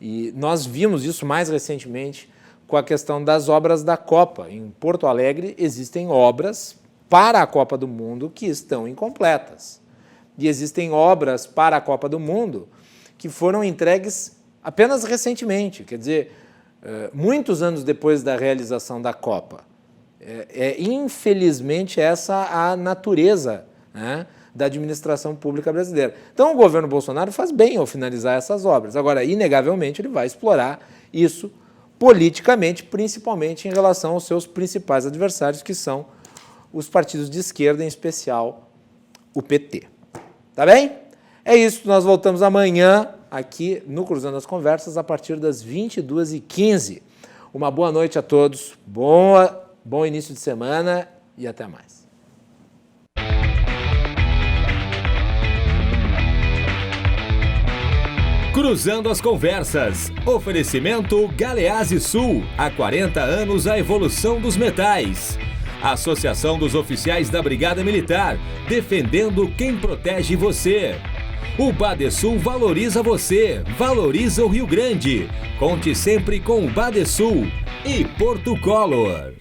E nós vimos isso mais recentemente com a questão das obras da Copa. Em Porto Alegre existem obras para a Copa do Mundo que estão incompletas. E existem obras para a Copa do Mundo que foram entregues apenas recentemente, quer dizer, muitos anos depois da realização da Copa. Infelizmente, essa a natureza da administração pública brasileira. Então, o governo Bolsonaro faz bem ao finalizar essas obras. Agora, inegavelmente, ele vai explorar isso politicamente, principalmente em relação aos seus principais adversários, que são os partidos de esquerda, em especial o PT. Tá bem? É isso, nós voltamos amanhã aqui no Cruzando as Conversas, a partir das 22h15. Uma boa noite a todos, bom início de semana e até mais. Cruzando as Conversas. Oferecimento Galeazzi Sul. Há 40 anos a evolução dos metais. Associação dos Oficiais da Brigada Militar. Defendendo quem protege você. O Badesul valoriza você, valoriza o Rio Grande. Conte sempre com o Badesul e Porto Color.